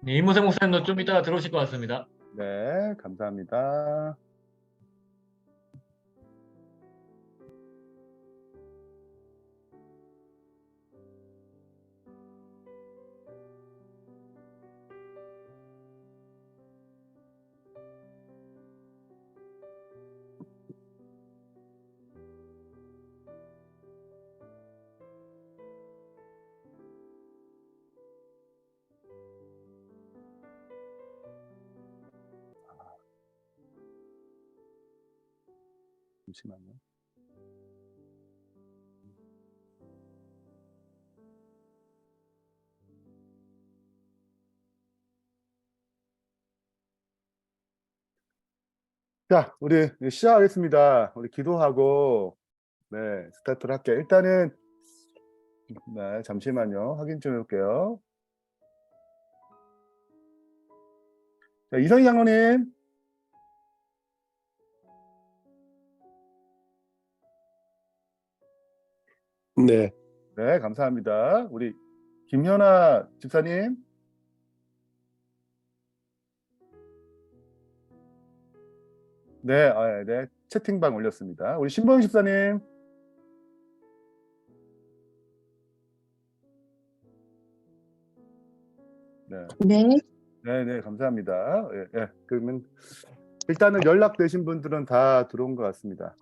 네, 이무생 목사님도 좀 이따가 들어오실 것 같습니다. 네, 감사합니다. 잠시만요. 자, 우리 시작하겠습니다. 우리 기도하고 네, 스타트를 할게요. 일단은 네, 잠시만요. 확인 좀 해볼게요. 자, 이성희 장로님. 네, 네, 감사합니다. 우리 김현아 집사님. 네, 네, 채팅방 올렸습니다. 우리 신보영 집사님. 네, 네, 네, 감사합니다. 예, 예. 그러면 일단은 연락되신 분들은 다 들어온 것 같습니다.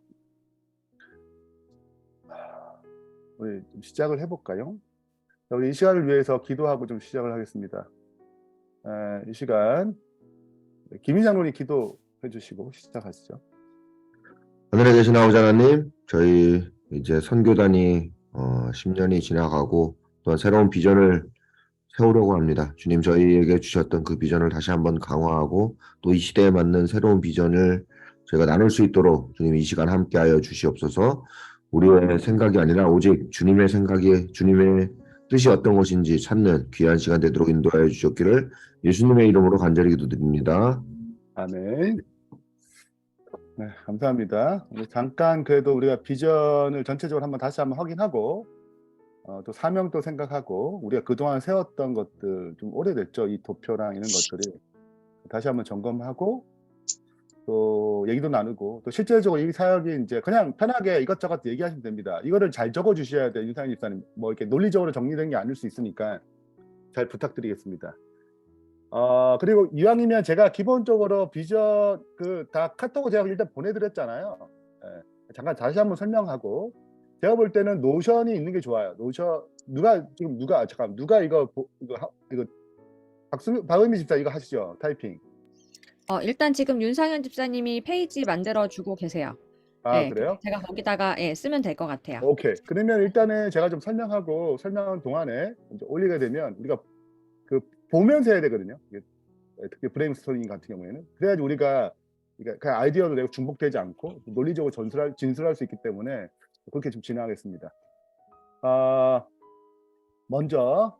우리 좀 시작을 해볼까요? 자, 우리 이 시간을 위해서 기도하고 좀 시작을 하겠습니다. 이 시간 김희 장로님 기도해 주시고 시작하시죠. 하늘에 계신 아버지 하나님, 저희 이제 선교단이 10년이 지나가고 또한 새로운 비전을 세우려고 합니다. 주님, 저희에게 주셨던 그 비전을 다시 한번 강화하고 또 이 시대에 맞는 새로운 비전을 저희가 나눌 수 있도록 주님 이 시간 함께하여 주시옵소서. 우리의 생각이 아니라 오직 주님의 생각이, 주님의 뜻이 어떤 것인지 찾는 귀한 시간 되도록 인도하여 주셨기를 예수님의 이름으로 간절히 기도드립니다. 아멘. 네, 감사합니다. 잠깐 그래도 우리가 비전을 전체적으로 다시 한번 확인하고 또 사명도 생각하고 우리가 그동안 세웠던 것들 좀 오래됐죠. 이 도표랑 이런 것들이 다시 한번 점검하고 또 얘기도 나누고 또 실제적으로 이 사역이 이제 그냥 편하게 이것저것 얘기하시면 됩니다. 이거를 잘 적어 주셔야 돼요. 윤상현 집사님. 뭐 이렇게 논리적으로 정리된 게 아닐 수 있으니까 잘 부탁드리겠습니다. 그리고 이왕이면 제가 기본적으로 비전 다 카톡을 제가 일단 보내드렸잖아요. 예, 잠깐 다시 한번 설명하고 제가 볼 때는 노션이 있는 게 좋아요. 노션 누가 이거 박은미 집사 이거 하시죠. 타이핑. 일단 지금 윤상현 집사님이 페이지 만들어주고 계세요. 네, 그래요? 제가 거기다가 쓰면 될 것 같아요. 오케이. 그러면 일단은 제가 좀 설명하는 동안에 이제 올리게 되면 우리가 보면서 해야 되거든요. 특히 브레인스토밍 같은 경우에는 그래야지 우리가 그냥 아이디어도 내가 중복되지 않고 논리적으로 진술할 수 있기 때문에 그렇게 좀 진행하겠습니다. 먼저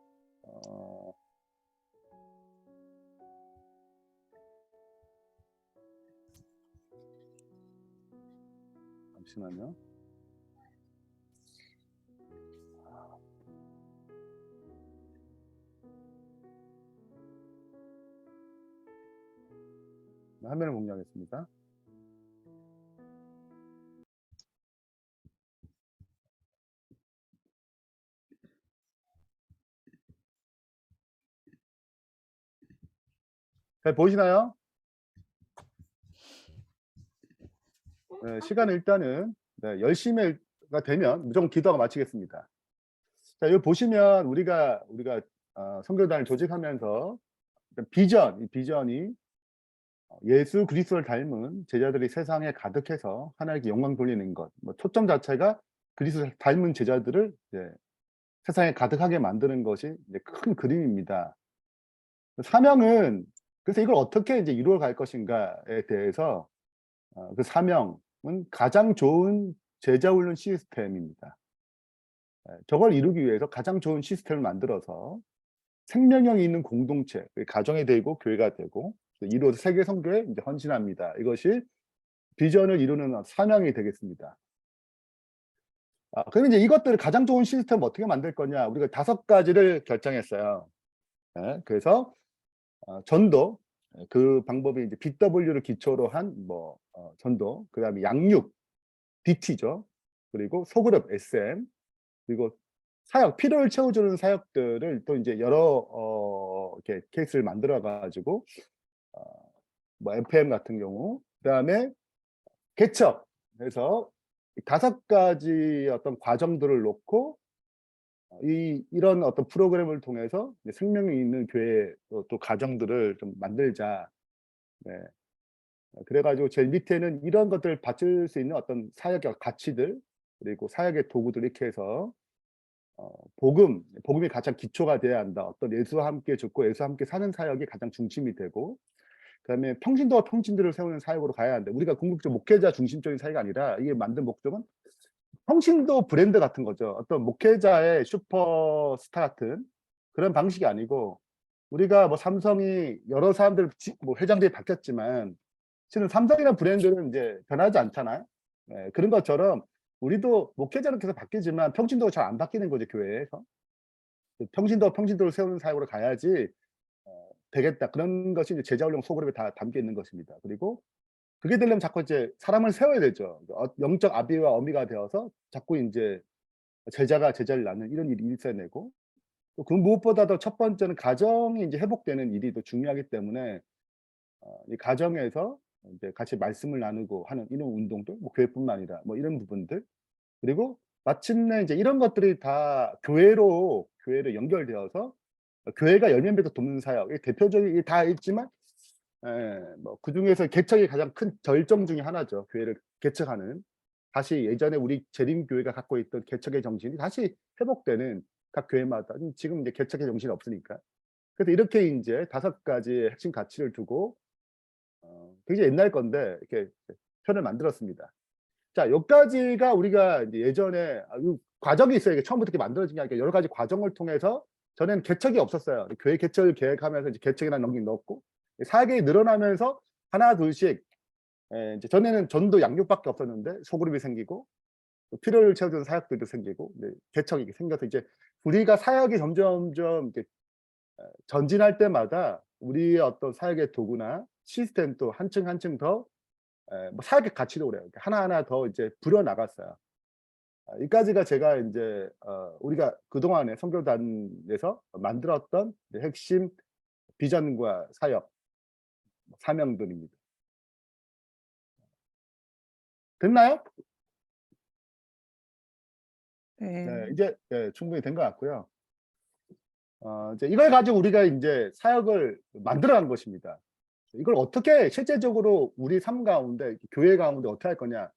잠시만요. 화면을 공유하겠습니다. 잘 보이시나요? 네, 시간은 일단은 10시가 되면 무조건 기도하고 마치겠습니다. 자, 여기 보시면 우리가 선교단을 조직하면서 이 비전이 예수 그리스도를 닮은 제자들이 세상에 가득해서 하나님께 영광 돌리는 것. 뭐 초점 자체가 그리스도를 닮은 제자들을 이제 세상에 가득하게 만드는 것이 이제 큰 그림입니다. 사명은 그래서 이걸 어떻게 이제 이루어 갈 것인가에 대해서 그 사명은 가장 좋은 제자 훈련 시스템입니다. 저걸 이루기 위해서 가장 좋은 시스템을 만들어서 생명력이 있는 공동체, 가정이 되고 교회가 되고 이루어서 세계 선교에 이제 헌신합니다. 이것이 비전을 이루는 사명이 되겠습니다. 그러면 이제 이것들을 가장 좋은 시스템을 어떻게 만들 거냐? 우리가 5가지를 결정했어요. 네, 그래서 전도, 그 방법이 이제 BW를 기초로 한 전도, 그다음에 양육, DT죠. 그리고 소그룹 SM, 그리고 사역, 필요를 채워주는 사역들을 또 이제 여러 이렇게 케이스를 만들어 가지고 FM 같은 경우, 그다음에 개척 해서 5가지 어떤 과정들을 놓고 이런 어떤 프로그램을 통해서 이제 생명이 있는 교회 또 가정들을 좀 만들자. 네. 그래가지고 제일 밑에는 이런 것들을 받칠 수 있는 어떤 사역의 가치들, 그리고 사역의 도구들 이렇게 해서 복음이 가장 기초가 돼야 한다. 어떤 예수와 함께 죽고 예수와 함께 사는 사역이 가장 중심이 되고, 그다음에 평신도와 평신들을 세우는 사역으로 가야 한다. 우리가 궁극적 목회자 중심적인 사역이 아니라 이게 만든 목적은 평신도 브랜드 같은 거죠. 어떤 목회자의 슈퍼스타 같은 그런 방식이 아니고, 우리가 뭐 삼성이 여러 사람들 뭐 회장들이 바뀌었지만 실은 삼성이라는 브랜드는 이제 변하지 않잖아요. 네, 그런 것처럼 우리도 목회자는 계속 바뀌지만 평신도가 잘 안 바뀌는 거죠, 교회에서. 평신도를 세우는 사역으로 가야지 되겠다. 그런 것이 이제 제자훈련 소그룹에 다 담겨 있는 것입니다. 그리고 그게 되려면 자꾸 이제 사람을 세워야 되죠. 영적 아비와 어미가 되어서 자꾸 이제 제자가 제자를 낳는 이런 일이 있어내고, 또 그 무엇보다도 첫 번째는 가정이 이제 회복되는 일이 더 중요하기 때문에 이 가정에서 이제 같이 말씀을 나누고 하는 이런 운동들, 뭐 교회뿐만 아니라 뭐 이런 부분들, 그리고 마침내 이제 이런 것들이 다 교회로 연결되어서 교회가 열매맺어 돕는 사역, 이 대표적인 다 있지만 뭐 그중에서 개척이 가장 큰 절정 중에 하나죠. 교회를 개척하는, 다시 예전에 우리 재림교회가 갖고 있던 개척의 정신이 다시 회복되는 각 교회마다. 지금 이제 개척의 정신이 없으니까. 그래서 이렇게 이제 5가지의 핵심 가치를 두고 굉장히 옛날 건데 이렇게 편을 만들었습니다. 자, 여기까지가 우리가 이제 예전에 이 과정이 있어요. 이게 처음부터 이렇게 만들어진 게 아니라 여러 가지 과정을 통해서, 전에는 개척이 없었어요. 교회 개척을 계획하면서 이제 개척이라는 넘긴 넣었고, 사역이 늘어나면서 하나 둘씩 이제 전에는 전도 양육밖에 없었는데 소그룹이 생기고 또 필요를 채워주는 사역들도 생기고, 개척이 생겨서 이제 우리가 사역이 점점점 이렇게 전진할 때마다 우리의 어떤 사역의 도구나 시스템도 한층 한층 더 뭐 사역의 가치도 그래요. 하나하나 더 이제 부려 나갔어요. 여기까지가 제가 이제 우리가 그동안에 선교단에서 만들었던 핵심 비전과 사역, 사명들입니다. 됐나요? 네, 이제 충분히 된 것 같고요. 이제 이걸 가지고 우리가 이제 사역을 만들어간 것입니다. 이걸 어떻게 실제적으로 우리 삶 가운데, 교회 가운데 어떻게 할 거냐.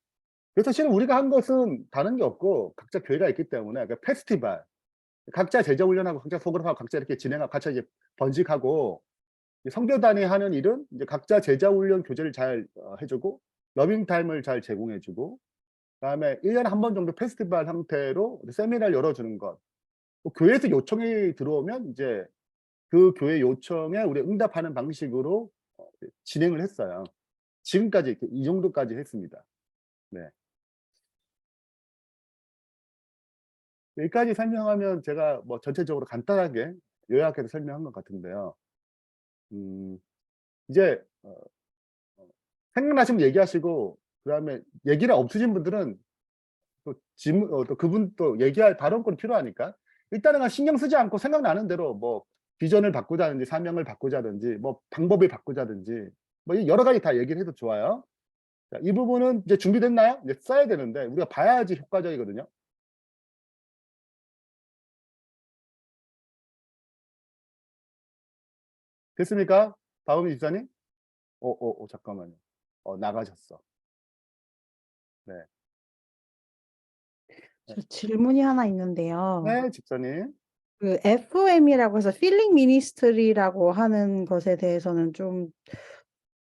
그래서 사실은 우리가 한 것은 다른 게 없고 각자 교회가 있기 때문에 그 페스티벌, 각자 제자 훈련하고 각자 소그룹하고 각자 이렇게 진행하고 같이 이제 번식하고, 선교단이 하는 일은 이제 각자 제자 훈련 교제를 잘 해주고 러빙 타임을 잘 제공해주고, 그다음에 1년에 한 번 정도 페스티벌 형태로 세미나를 열어주는 것. 또 교회에서 요청이 들어오면 이제 그 교회 요청에 우리 응답하는 방식으로 진행을 했어요. 지금까지 이렇게 이 정도까지 했습니다. 네. 여기까지 설명하면 제가 뭐 전체적으로 간단하게 요약해서 설명한 것 같은데요. 이제 생각나시면 얘기하시고, 그다음에 얘기가 없으신 분들은 또 또 그분 또 얘기할 발언권이 필요하니까 일단은 그냥 신경 쓰지 않고 생각나는 대로 뭐 비전을 바꾸자든지 사명을 바꾸자든지 뭐 방법을 바꾸자든지 뭐 여러 가지 다 얘기를 해도 좋아요. 자, 이 부분은 이제 준비됐나요? 이제 써야 되는데 우리가 봐야지 효과적이거든요. 됐습니까? 다음이 집사님? 잠깐만요. 나가셨어. 네. 저 질문이 하나 있는데요. 네, 집사님. 그 FM이라고 해서 필링 미니스트리라고 하는 것에 대해서는 좀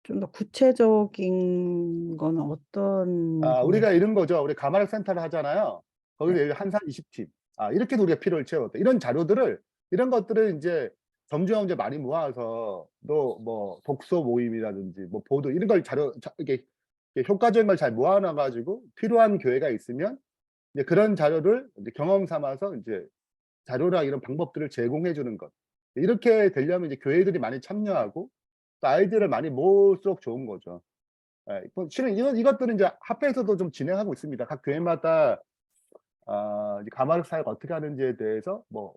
더 구체적인 거는 어떤 우리가 이런 거죠. 우리 가마락 센터를 하잖아요. 거기서 한산 20팀. 이렇게도 우리가 필요를 채웠다. 이런 자료들을, 이런 것들을 이제 점주형 이제 많이 모아서 또 뭐 독서 모임이라든지 뭐 보도 이런 걸 이렇게 효과적인 걸 잘 모아놔 가지고 필요한 교회가 있으면 이제 그런 자료를 이제 경험 삼아서 이제 자료랑 이런 방법들을 제공해 주는 것. 이렇게 되려면 이제 교회들이 많이 참여하고 또 아이디어를 많이 모을수록 좋은 거죠. 예, 실은 이것들은 이제 합회에서도 좀 진행하고 있습니다. 각 교회마다 이제 가마륵 사역 어떻게 하는지에 대해서 뭐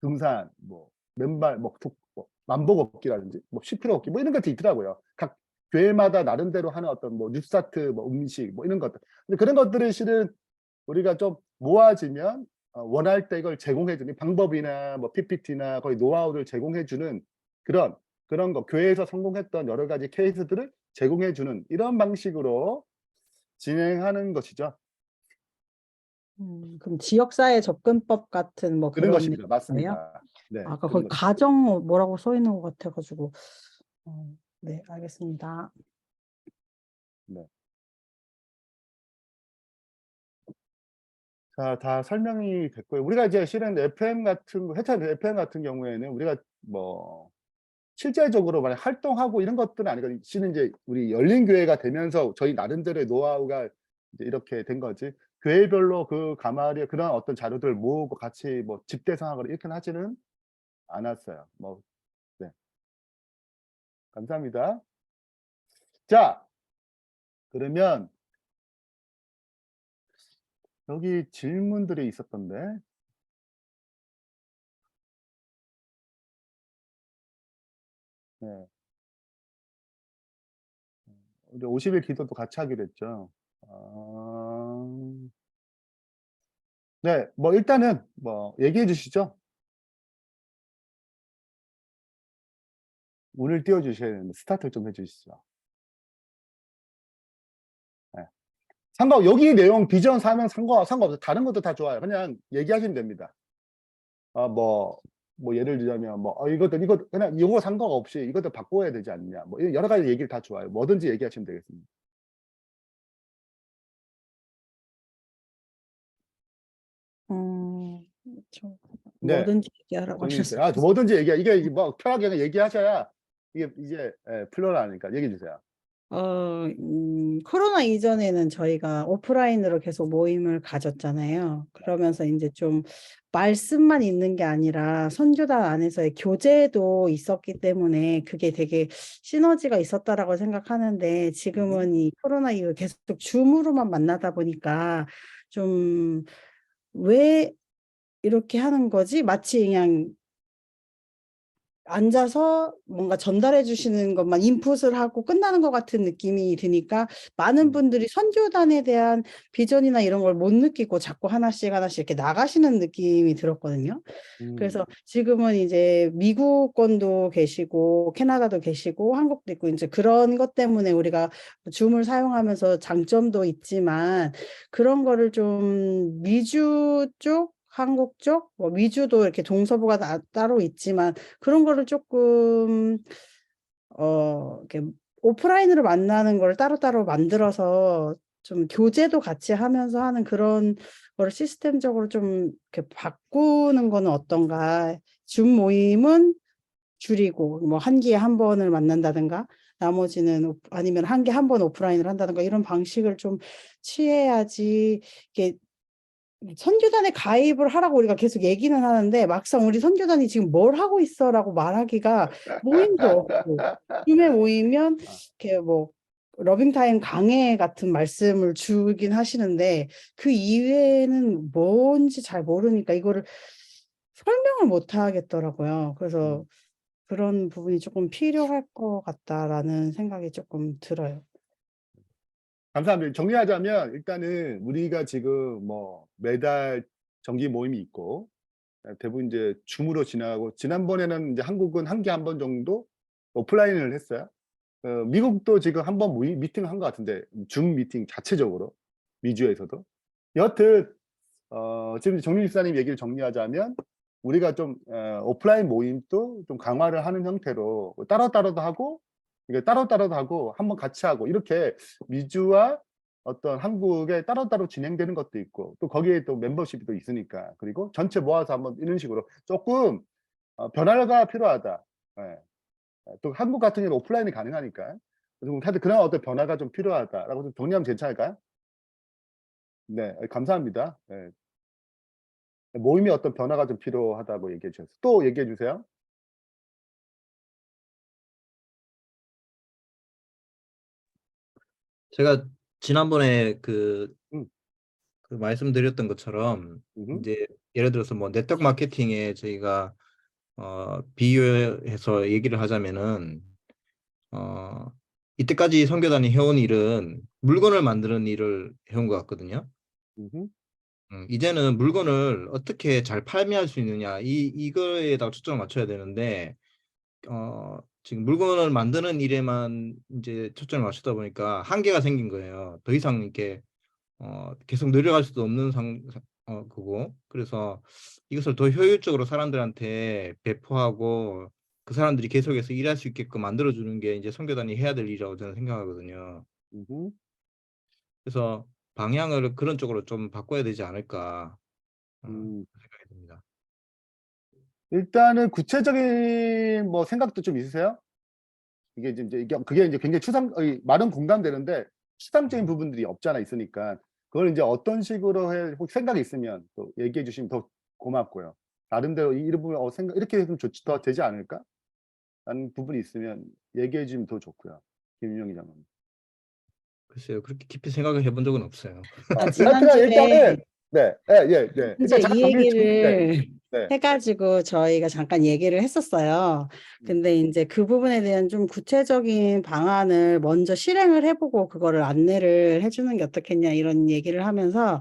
등산, 뭐 맨발, 뭐 만복 걷기라든지 뭐 10km 걷기 뭐 이런 것도 있더라고요. 각 교회마다 나름대로 하는 어떤 뭐 뉴스타트, 뭐 음식, 뭐 이런 것들. 근데 그런 것들을 실은 우리가 좀 모아지면 원할 때 이걸 제공해주는 방법이나 뭐 PPT나 거의 노하우를 제공해주는 그런 거 교회에서 성공했던 여러 가지 케이스들을 제공해주는 이런 방식으로 진행하는 것이죠. 그럼 지역사회 접근법 같은 뭐 그런 그런 것입니다. 거예요? 맞습니다. 네, 아까 그런 거기 것입니다. 가정 뭐라고 써 있는 것 같아가지고. 네, 알겠습니다. 네. 자, 다 설명이 됐고요. 우리가 이제 실은 FM 같은 거, 해찬 FM 같은 경우에는 우리가 뭐 실제적으로 만약 활동하고 이런 것들은 아니거든요. 실은 이제 우리 열린 교회가 되면서 저희 나름대로의 노하우가 이제 이렇게 된 거지. 교회별로 그 가마리에 그런 어떤 자료들을 모으고 같이 뭐 집대성하거나 이렇게는 하지는 않았어요. 뭐, 네. 감사합니다. 자, 그러면 여기 질문들이 있었던데. 네. 우리 50일 기도도 같이 하기로 했죠. 네, 뭐 일단은 뭐 얘기해 주시죠. 운을 띄워 주셔야 되는데 스타트 좀 해 주시죠. 네. 여기 내용 비전 사명 상관없어요. 다른 것도 다 좋아요. 그냥 얘기하시면 됩니다. 뭐 예를 들자면 뭐 이거 그냥 이거 상관없이 이것도 바꿔야 되지 않냐. 뭐 여러 가지 얘기를 다 좋아요. 뭐든지 얘기하시면 되겠습니다. 네, 뭐든지 얘기하라고 정리해 주세요. 하셨어요. 뭐든지 이게 뭐 편하게 그냥 얘기하셔야 이게 이제 플러럴하니까 얘기해 주세요. 코로나 이전에는 저희가 오프라인으로 계속 모임을 가졌잖아요. 그러면서 이제 좀 말씀만 있는 게 아니라 선교단 안에서의 교제도 있었기 때문에 그게 되게 시너지가 있었다라고 생각하는데 지금은 이 코로나 이후에 계속 줌으로만 만나다 보니까 좀 왜 이렇게 하는 거지? 마치 그냥 앉아서 뭔가 전달해 주시는 것만 인풋을 하고 끝나는 것 같은 느낌이 드니까 많은 분들이 선교단에 대한 비전이나 이런 걸 못 느끼고 자꾸 하나씩 이렇게 나가시는 느낌이 들었거든요. 그래서 지금은 이제 미국권도 계시고 캐나다도 계시고 한국도 있고 이제 그런 것 때문에 우리가 줌을 사용하면서 장점도 있지만 그런 거를 좀 미주 쪽 한국 쪽, 뭐 미주도 이렇게 동서부가 따로 있지만 그런 거를 조금 이렇게 오프라인으로 만나는 걸 따로따로 만들어서 좀 교제도 같이 하면서 하는 그런 거를 시스템적으로 좀 이렇게 바꾸는 거는 어떤가? 줌 모임은 줄이고 뭐 한 기에 한 번을 만난다든가 나머지는 아니면 한 개 한 번 오프라인을 한다든가 이런 방식을 좀 취해야지 이게 선교단에 가입을 하라고 우리가 계속 얘기는 하는데 막상 우리 선교단이 지금 뭘 하고 있어라고 말하기가 모임도 없고 줌에 모이면 이렇게 뭐 러빙타임 강해 같은 말씀을 주긴 하시는데 그 이외에는 뭔지 잘 모르니까 이거를 설명을 못 하겠더라고요. 그래서 그런 부분이 조금 필요할 것 같다라는 생각이 조금 들어요. 감사합니다. 정리하자면 일단은 우리가 지금 뭐 매달 정기 모임이 있고 대부분 이제 줌으로 지나가고 지난번에는 이제 한국은 한 개 한 번 정도 오프라인을 했어요. 미국도 지금 한 번 미팅을 한 것 같은데 줌 미팅 자체적으로 미주에서도 여하튼 지금 정민 집사님 얘기를 정리하자면 우리가 좀 오프라인 모임도 좀 강화를 하는 형태로 따로따로도 하고 이게 따로따로도 하고 한번 같이 하고 이렇게 미주와 어떤 한국에 따로따로 진행되는 것도 있고 또 거기에 또 멤버십이 또 있으니까 그리고 전체 모아서 한번 이런 식으로 조금 변화가 필요하다. 예. 또 한국 같은 경우는 오프라인이 가능하니까 하여튼 그런 어떤 변화가 좀 필요하다라고 좀 정리하면 괜찮을까요? 네, 감사합니다. 네. 모임이 어떤 변화가 좀 필요하다고 얘기해 주셨어요. 또 얘기해 주세요. 제가 지난번에 그 음. 말씀드렸던 것처럼 이제 예를 들어서 뭐 네트워크 마케팅에 저희가 비유해서 얘기를 하자면은 이때까지 선교단이 해온 일은 물건을 만드는 일을 해온 것 같거든요. 이제는 물건을 어떻게 잘 판매할 수 있느냐 이거에다 초점을 맞춰야 되는데 지금 물건을 만드는 일에만 이제 초점을 맞추다 보니까 한계가 생긴 거예요. 더 이상 이렇게 계속 늘려갈 수도 없는 거고, 그래서 이것을 더 효율적으로 사람들한테 배포하고 그 사람들이 계속해서 일할 수 있게끔 만들어주는 게 이제 선교단이 해야 될 일이라고 저는 생각하거든요. 그래서 방향을 그런 쪽으로 좀 바꿔야 되지 않을까 생각이 듭니다. 일단은 구체적인 뭐 생각도 좀 있으세요? 그게 이제 굉장히 말은 공감되는데 추상적인 부분들이 없잖아 있으니까 그걸 이제 어떤 식으로 해 혹시 생각이 있으면 또 얘기해 주시면 더 고맙고요. 나름대로 이 부분 이렇게 해서 더 되지 않을까? 라는 부분이 있으면 얘기해 주면 더 좋고요. 김윤영이 장관님. 글쎄요, 그렇게 깊이 생각을 해본 적은 없어요. 아, 지난주에 일단은 지난주에 네. 이제 일단 이 얘기를 네. 해가지고 저희가 잠깐 얘기를 했었어요. 근데 이제 그 부분에 대한 좀 구체적인 방안을 먼저 실행을 해보고 그거를 안내를 해주는 게 어떻겠냐 이런 얘기를 하면서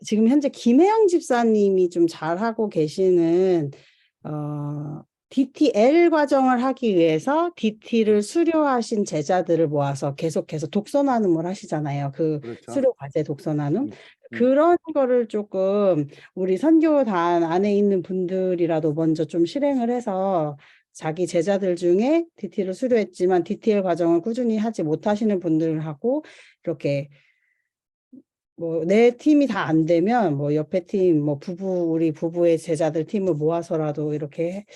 지금 현재 김혜영 집사님이 좀 잘하고 계시는 DTL 과정을 하기 위해서 DT를 수료하신 제자들을 모아서 계속해서 독서 나눔을 하시잖아요. 그 그렇죠. 수료 과제 독서 나눔. 음. 그런 거를 조금 우리 선교단 안에 있는 분들이라도 먼저 좀 실행을 해서 자기 제자들 중에 DT를 수료했지만 DTL 과정을 꾸준히 하지 못하시는 분들하고 이렇게 뭐 내 팀이 다 안 되면 뭐 옆에 팀, 뭐 우리 부부의 제자들 팀을 모아서라도 이렇게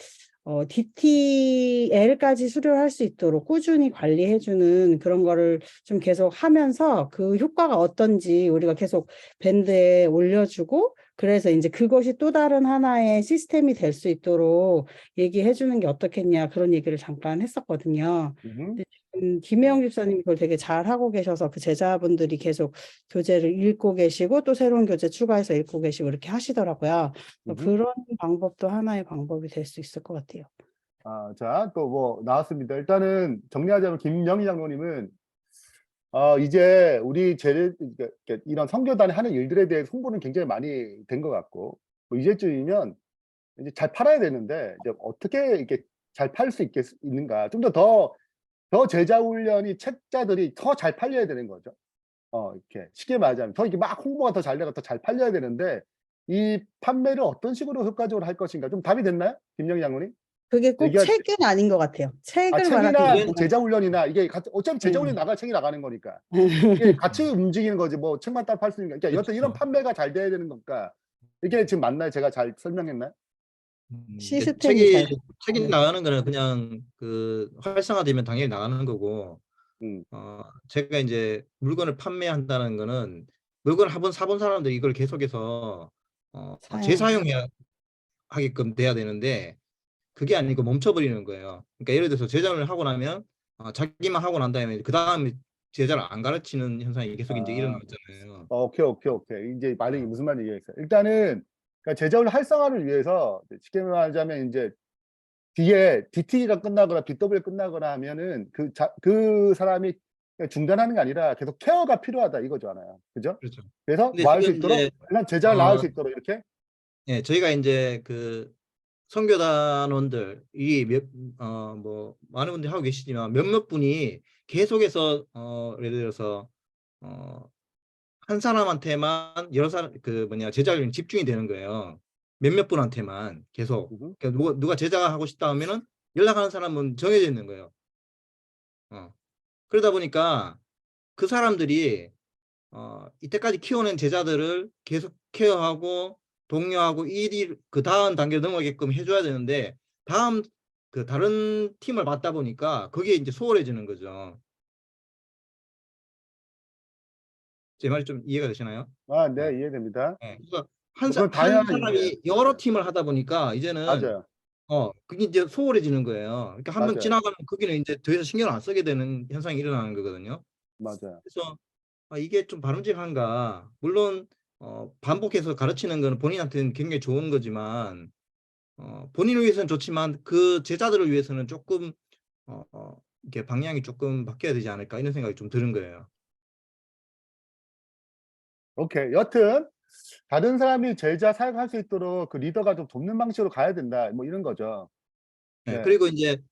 DTL까지 수료할 수 있도록 꾸준히 관리해주는 그런 거를 좀 계속 하면서 그 효과가 어떤지 우리가 계속 밴드에 올려주고 그래서 이제 그것이 또 다른 하나의 시스템이 될 수 있도록 얘기해주는 게 어떻겠냐 그런 얘기를 잠깐 했었거든요. 근데 지금 김혜영 집사님이 그걸 되게 잘하고 계셔서 그 제자분들이 계속 교재를 읽고 계시고 또 새로운 교재 추가해서 읽고 계시고 이렇게 하시더라고요. 그런 방법도 하나의 방법이 될 수 있을 것 같아요. 자, 또 뭐 나왔습니다. 일단은 정리하자면 김영희 장로님은 이제 우리 이런 선교단이 하는 일들에 대해 홍보는 굉장히 많이 된 것 같고 뭐 이제쯤이면 이제 잘 팔아야 되는데 이제 어떻게 이렇게 잘 팔 수 있는가 좀 더 제자 훈련이 책자들이 더 잘 팔려야 되는 거죠. 이렇게 쉽게 말하자면 더 이렇게 막 홍보가 더 잘 되고 더 잘 팔려야 되는데 이 판매를 어떤 식으로 효과적으로 할 것인가 좀 답이 됐나요? 김영희 장로님? 그게 꼭 얘기할- 책은 아닌 것 같아요. 책을 책이나 말하는 제자 훈련이나 이게 어차피 제자 훈련 나가 책이 나가는 거니까 이게 같이 움직이는 거지 뭐 책만 따로 팔 수 있는 거. 그러니까 여튼 이런 판매가 잘 돼야 되는 건가? 이게 지금 맞나요? 제가 잘 설명했나요? 시스템이 잘 책이 나가는 거는 그냥 그 활성화되면 당연히 나가는 거고 제가 이제 물건을 판매한다는 거는 물건을 한번 사본 사람들이 이걸 계속해서 재사용해야 하게끔 돼야 되는데 그게 아니고 멈춰버리는 거예요. 그러니까 예를 들어서 제자를 하고 나면 자기만 하고 난 다음에 그 다음에 제자를 안 가르치는 현상이 계속 이제 일어나잖아요. 오케이. 이제 무슨 말인지 이해했어요. 일단은 그러니까 제자훈련 활성화를 위해서 쉽게 말하자면 이제 뒤에 DT가 끝나거나 BW 끝나거나 하면은 그 사람이 중단하는 게 아니라 계속 케어가 필요하다 이거잖아요. 그죠? 그렇죠. 그래서 근데 나을 수 지금 있도록 이제 일단 제자를 낳을 수 있도록 이렇게 예, 저희가 이제 그 선교단원들이 뭐 많은 분들이 하고 계시지만 몇몇 분이 계속해서 예를 들어서 한 사람한테만 여러 사람 제자훈련이 집중이 되는 거예요. 몇몇 분한테만 계속. 그러니까 누가 제자가 하고 싶다 하면은 연락하는 사람은 정해져 있는 거예요. 그러다 보니까 그 사람들이 이때까지 키워낸 제자들을 계속 케어하고 독려하고 그 다음 단계로 넘어가게끔 해줘야 되는데 다음 그 다른 팀을 맡다 보니까 그게 이제 소홀해지는 거죠. 제 말이 좀 이해가 되시나요? 네, 이해됩니다. 네, 그래서 그건 한 당연한 사람이 일이에요. 여러 팀을 하다 보니까 이제는 맞아요. 그게 이제 소홀해지는 거예요. 그러니까 한 번 맞아요. 지나가면 거기는 이제 더 이상 신경을 안 쓰게 되는 현상이 일어나는 거거든요. 맞아요. 그래서 이게 좀 바람직한가? 물론 반복해서 가르치는 건 본인한테는 굉장히 좋은 거지만 본인을 위해서는 좋지만 그 제자들을 위해서는 조금 이렇게 방향이 조금 바뀌어야 되지 않을까 이런 생각이 좀 드는 거예요. 오케이. 여튼 다른 사람이 제자 사역할 수 있도록 그 리더가 좀 돕는 방식으로 가야 된다. 뭐 이런 거죠. 네, 네. 그리고 이제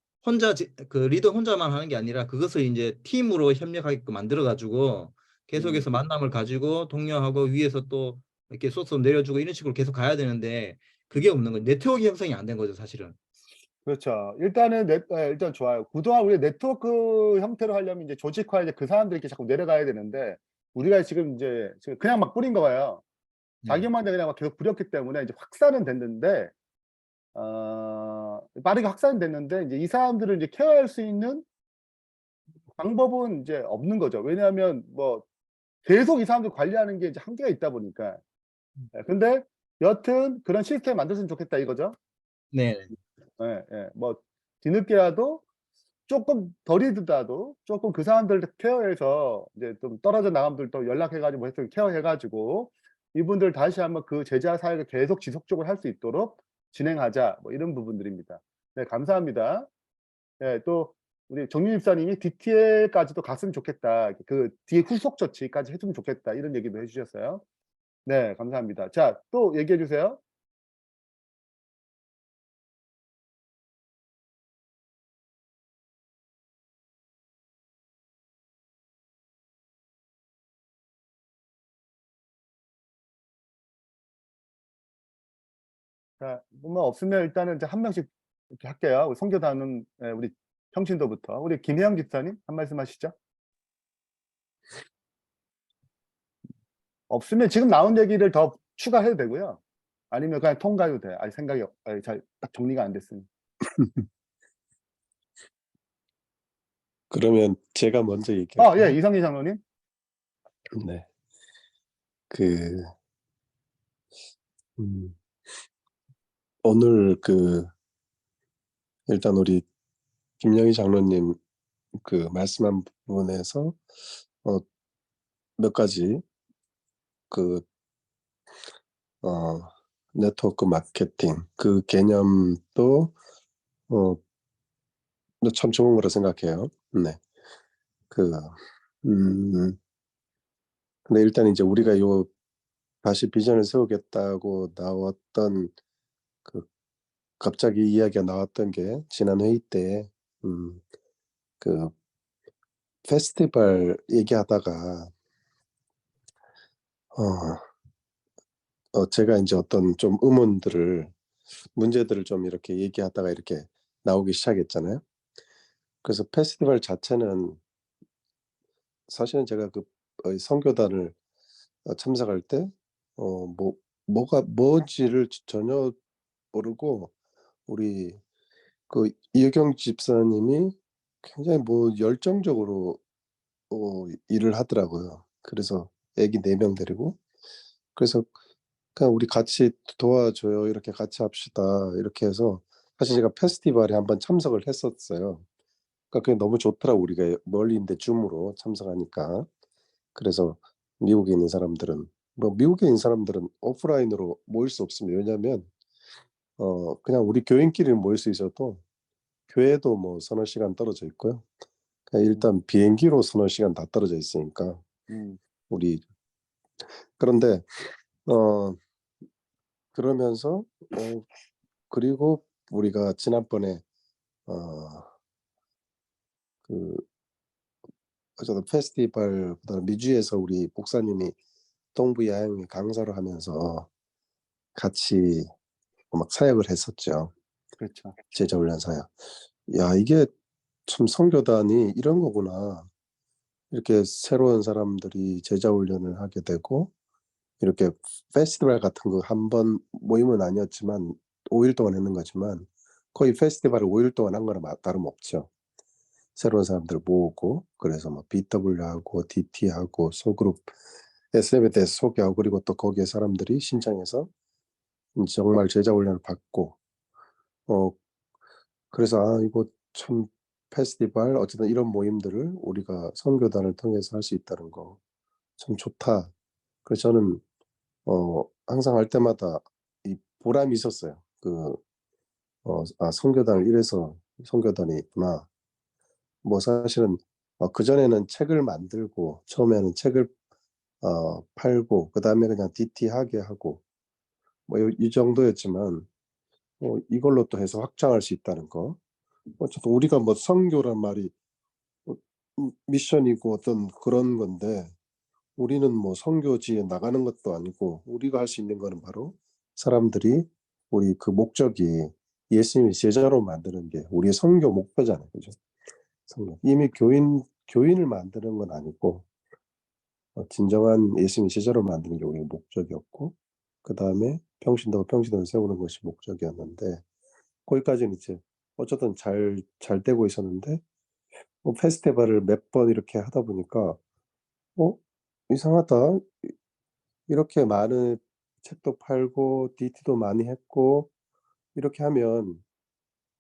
그 리더 혼자만 하는 게 아니라 그것을 이제 팀으로 협력하게끔 만들어 가지고 계속해서 만남을 가지고 독려하고 위에서 또 이렇게 쏘쏘 내려주고 이런 식으로 계속 가야 되는데 그게 없는 거예요. 네트워크 형성이 안 된 거죠, 사실은. 그렇죠. 일단은 일단 좋아요. 그동안 우리 네트워크 형태로 하려면 이제 조직화 이제 그 사람들이 이렇게 자꾸 내려가야 되는데 우리가 지금 그냥 막 뿌린 거예요. 네. 자기만의 그냥 막 계속 부렸기 때문에 이제 확산은 됐는데 빠르게 확산은 됐는데 이제 이 사람들을 이제 케어할 수 있는 방법은 이제 없는 거죠. 왜냐하면 뭐 계속 이 사람들 관리하는 게 이제 한계가 있다 보니까. 근데 여튼 그런 시스템 만들었으면 좋겠다 이거죠. 네. 뭐 뒤늦게라도 조금 덜 잊더라도 조금 그 사람들 케어해서 이제 좀 떨어져 나간 분들 연락해 가지고 해서 케어해 가지고 이분들 다시 한번 그 제자 사역을 계속 지속적으로 할 수 있도록 진행하자. 뭐 이런 부분들입니다. 네, 감사합니다. 네, 또 우리 정윤 집사님이 DTL까지도 갔으면 좋겠다. 그 뒤에 후속 조치까지 했으면 좋겠다. 이런 얘기도 해 주셨어요. 네, 감사합니다. 자, 또 얘기해 주세요. 자, 뭐 없으면 일단은 이제 한 명씩 이렇게 할게요. 우리 선교단은 우리 평신도부터 우리 김혜영 집사님 한 말씀 하시죠. 없으면 지금 나온 얘기를 더 추가해도 되고요. 아니면 그냥 통과해도 돼. 아니 생각이 잘 딱 정리가 안 됐으니. 그러면 제가 먼저 얘기할까요? 예, 이성희 장로님. 네. 그, 오늘 일단 우리 김영희 장로님 그 말씀한 부분에서 몇 가지 네트워크 마케팅 그 개념도 참 좋은 거라 생각해요. 네. 근데 일단 이제 우리가 다시 비전을 세우겠다고 나왔던 갑자기 이야기가 나왔던 게 지난 회의 때 페스티벌 얘기하다가 제가 이제 어떤 좀 문제들을 좀 이렇게 얘기하다가 이렇게 나오기 시작했잖아요. 그래서 페스티벌 자체는 사실은 제가 선교단을 참석할 때 뭔지를 전혀 모르고 우리 이효경 집사님이 굉장히 열정적으로 일을 하더라고요. 그래서 애기 4명 데리고 그래서 그냥 우리 같이 도와줘요. 이렇게 같이 합시다. 이렇게 해서 사실 제가 페스티벌에 한번 참석을 했었어요. 그러니까 그게 너무 좋더라고. 우리가 멀리 있는데 줌으로 참석하니까. 그래서 미국에 있는 사람들은 오프라인으로 모일 수 없습니다. 왜냐하면 그냥 우리 교인끼리 모일 수 있어도 교회도 뭐 서너 시간 떨어져 있고요. 그냥 일단 비행기로 서너 시간 다 떨어져 있으니까 우리 그런데 그러면서 그리고 우리가 지난번에 어쨌든 페스티벌보다 미주에서 우리 목사님이 동부 야영회 강사를 하면서 같이 막 사역을 했었죠. 그렇죠. 제자 훈련 사역. 야, 이게 참 선교단이 이런 거구나. 이렇게 새로운 사람들이 제자 훈련을 하게 되고 이렇게 페스티벌 같은 거 한 번 모임은 아니었지만 5일 동안 했는 거지만 거의 페스티벌을 5일 동안 한 거랑 다름없죠. 새로운 사람들 모으고 그래서 뭐 BW하고 DT하고 소그룹 SM에 대해서 소개하고 그리고 또 거기에 사람들이 신청해서 정말 제자 훈련을 받고 그래서 이거 참 페스티벌 어쨌든 이런 모임들을 우리가 선교단을 통해서 할 수 있다는 거 참 좋다. 그래서 저는 항상 할 때마다 이 보람이 있었어요. 선교단을 이래서 선교단이 있구나. 뭐 사실은 그전에는 책을 만들고 처음에는 책을 팔고 그다음에 그냥 DT하게 하고 뭐 이 정도였지만 이걸로 또 해서 확장할 수 있다는 거. 어쨌든 우리가 뭐 선교란 말이 미션이고 어떤 그런 건데 우리는 뭐 선교지에 나가는 것도 아니고 우리가 할 수 있는 거는 바로 사람들이 우리 그 목적이 예수님의 제자로 만드는 게 우리의 선교 목표잖아요. 그죠? 이미 교인을 만드는 건 아니고 진정한 예수님의 제자로 만드는 게 우리의 목적이었고 그다음에 평신도를 세우는 것이 목적이었는데 거기까지는 이제 어쨌든 잘 되고 있었는데 페스티벌을 몇 번 이렇게 하다 보니까 이상하다. 이렇게 많은 책도 팔고 DT도 많이 했고 이렇게 하면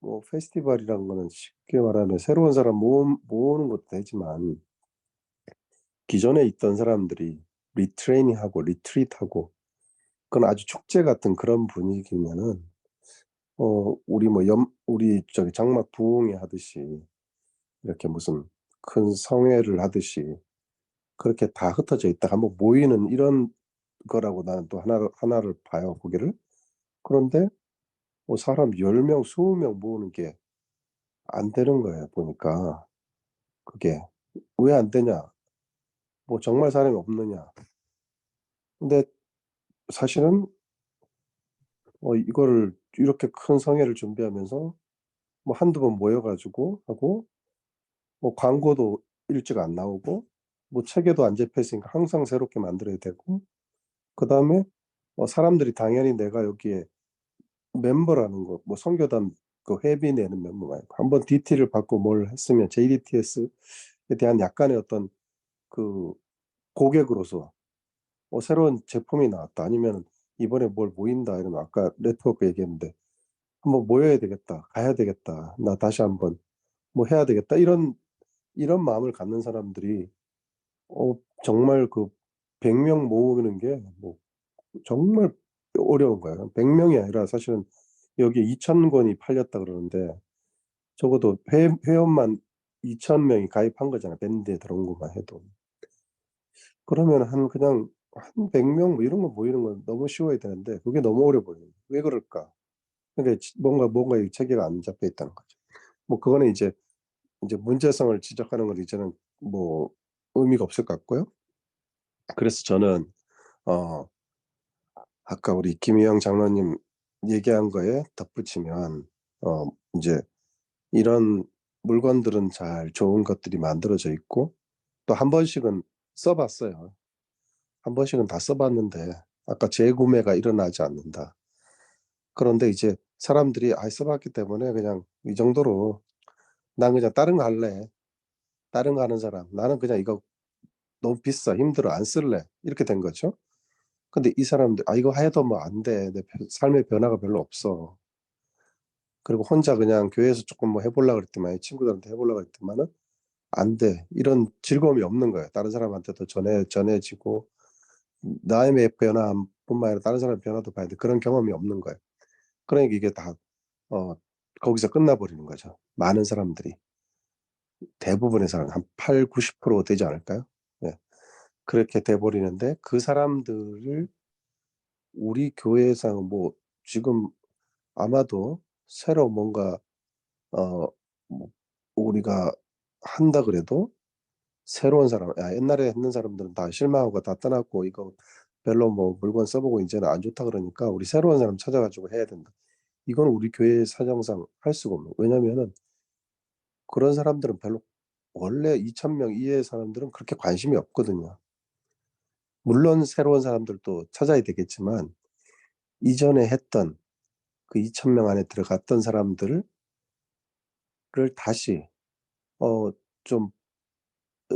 뭐 페스티벌이란 거는 쉽게 말하면 새로운 사람 모으는 것도 되지만 기존에 있던 사람들이 리트레이닝하고 리트리트하고 그건 아주 축제 같은 그런 분위기면은 우리 뭐 우리 저기 장막 부흥회 하듯이 이렇게 무슨 큰 성회를 하듯이 그렇게 다 흩어져 있다가 한번 모이는 이런 거라고 나는 또 하나를 봐요, 거기를. 그런데 뭐 사람 10명, 20명 모으는 게 안 되는 거예요, 보니까. 그게. 왜 안 되냐? 뭐 정말 사람이 없느냐? 근데 사실은 이거를 이렇게 큰 성회를 준비하면서 뭐 한두 번 모여 가지고 하고 뭐 광고도 일찍 안 나오고 뭐 책에도 안 잡혀 있으니까 항상 새롭게 만들어야 되고 그다음에 사람들이 당연히 내가 여기에 멤버라는 거 뭐 선교단 그 회비 내는 멤버 말고 한번 DT를 받고 뭘 했으면 JDTS에 대한 약간의 어떤 그 고객으로서 새로운 제품이 나왔다 아니면 이번에 뭘 모인다 이러면 아까 네트워크 얘기했는데 '한번 모여야 되겠다. 가야 되겠다. 나 다시 한번 뭐 해야 되겠다.' 이런 마음을 갖는 사람들이 정말 그 100명 모으는 게 뭐 정말 어려운 거예요. 100 명이 아니라 사실은 여기에 2,000 권이 팔렸다 그러는데 적어도 회원만 2,000 명이 가입한 거잖아요, 밴드에 들어온 것만 해도. 그러면 그냥 한 100명 뭐 이런 거 모이는 건 너무 쉬워야 되는데 그게 너무 어려 보여요. 왜 그럴까? 그게 뭔가 이 체계가 안 잡혀 있다는 거죠. 뭐 그거는 이제 문제성을 지적하는 건 이제는 뭐 의미가 없을 것 같고요. 그래서 저는 어 아까 우리 김희영 장로님 얘기한 거에 덧붙이면 어 인제 이런 물건들은 잘 좋은 것들이 만들어져 있고 또 한 번씩은 써 봤어요. 한 번씩은 다 써 봤는데 아까 재구매가 일어나지 않는다. 그런데 이제 사람들이 써 봤기 때문에 그냥 이 정도로 '난 그냥 다른 거 할래. 다른 거 하는 사람. 나는 그냥 이거 너무 비싸. 힘들어. 안 쓸래.' 이렇게 된 거죠. 근데 이 사람들 '아 이거 해도 뭐 안 돼. 내 삶의 변화가 별로 없어.' 그리고 혼자 그냥 교회에서 쪼끔 뭐 해 보려고 그랬더니 친구들한테 해 보려고 그랬더니만은 안 돼. 이런 즐거움이 없는 거예요. 다른 사람한테도 전해지고 나의 변화뿐만 아니라 다른 사람의 변화도 봐야 돼. 그런 경험이 없는 거예요. 그러니까 이게 다 어 거기서 끝나 버리는 거죠. 많은 사람들이. 대부분의 사람 한 80-90% 되지 않을까요? 예. 그렇게 돼 버리는데 그 사람들을 우리 교회에서 뭐 지금 아마도 새로 뭔가 어 뭐 우리가 한다 그래도 새로운 사람 옛날에 했는 사람들은 다 실망하고 다 떠났고 이거 별로 뭐 물건 써 보고 인제는 안 좋다 그러니까 우리 새로운 사람 찾아 가지고 해야 된다. 이건 우리 교회 사정상 할 수가 없는 왜냐면은 그런 사람들은 별로 원래 2,000명 이하의 사람들은 그렇게 관심이 없거든요. 물론 새로운 사람들도 찾아야 되겠지만 이전에 했던 그 2,000명 안에 들어갔던 사람들을 다시 좀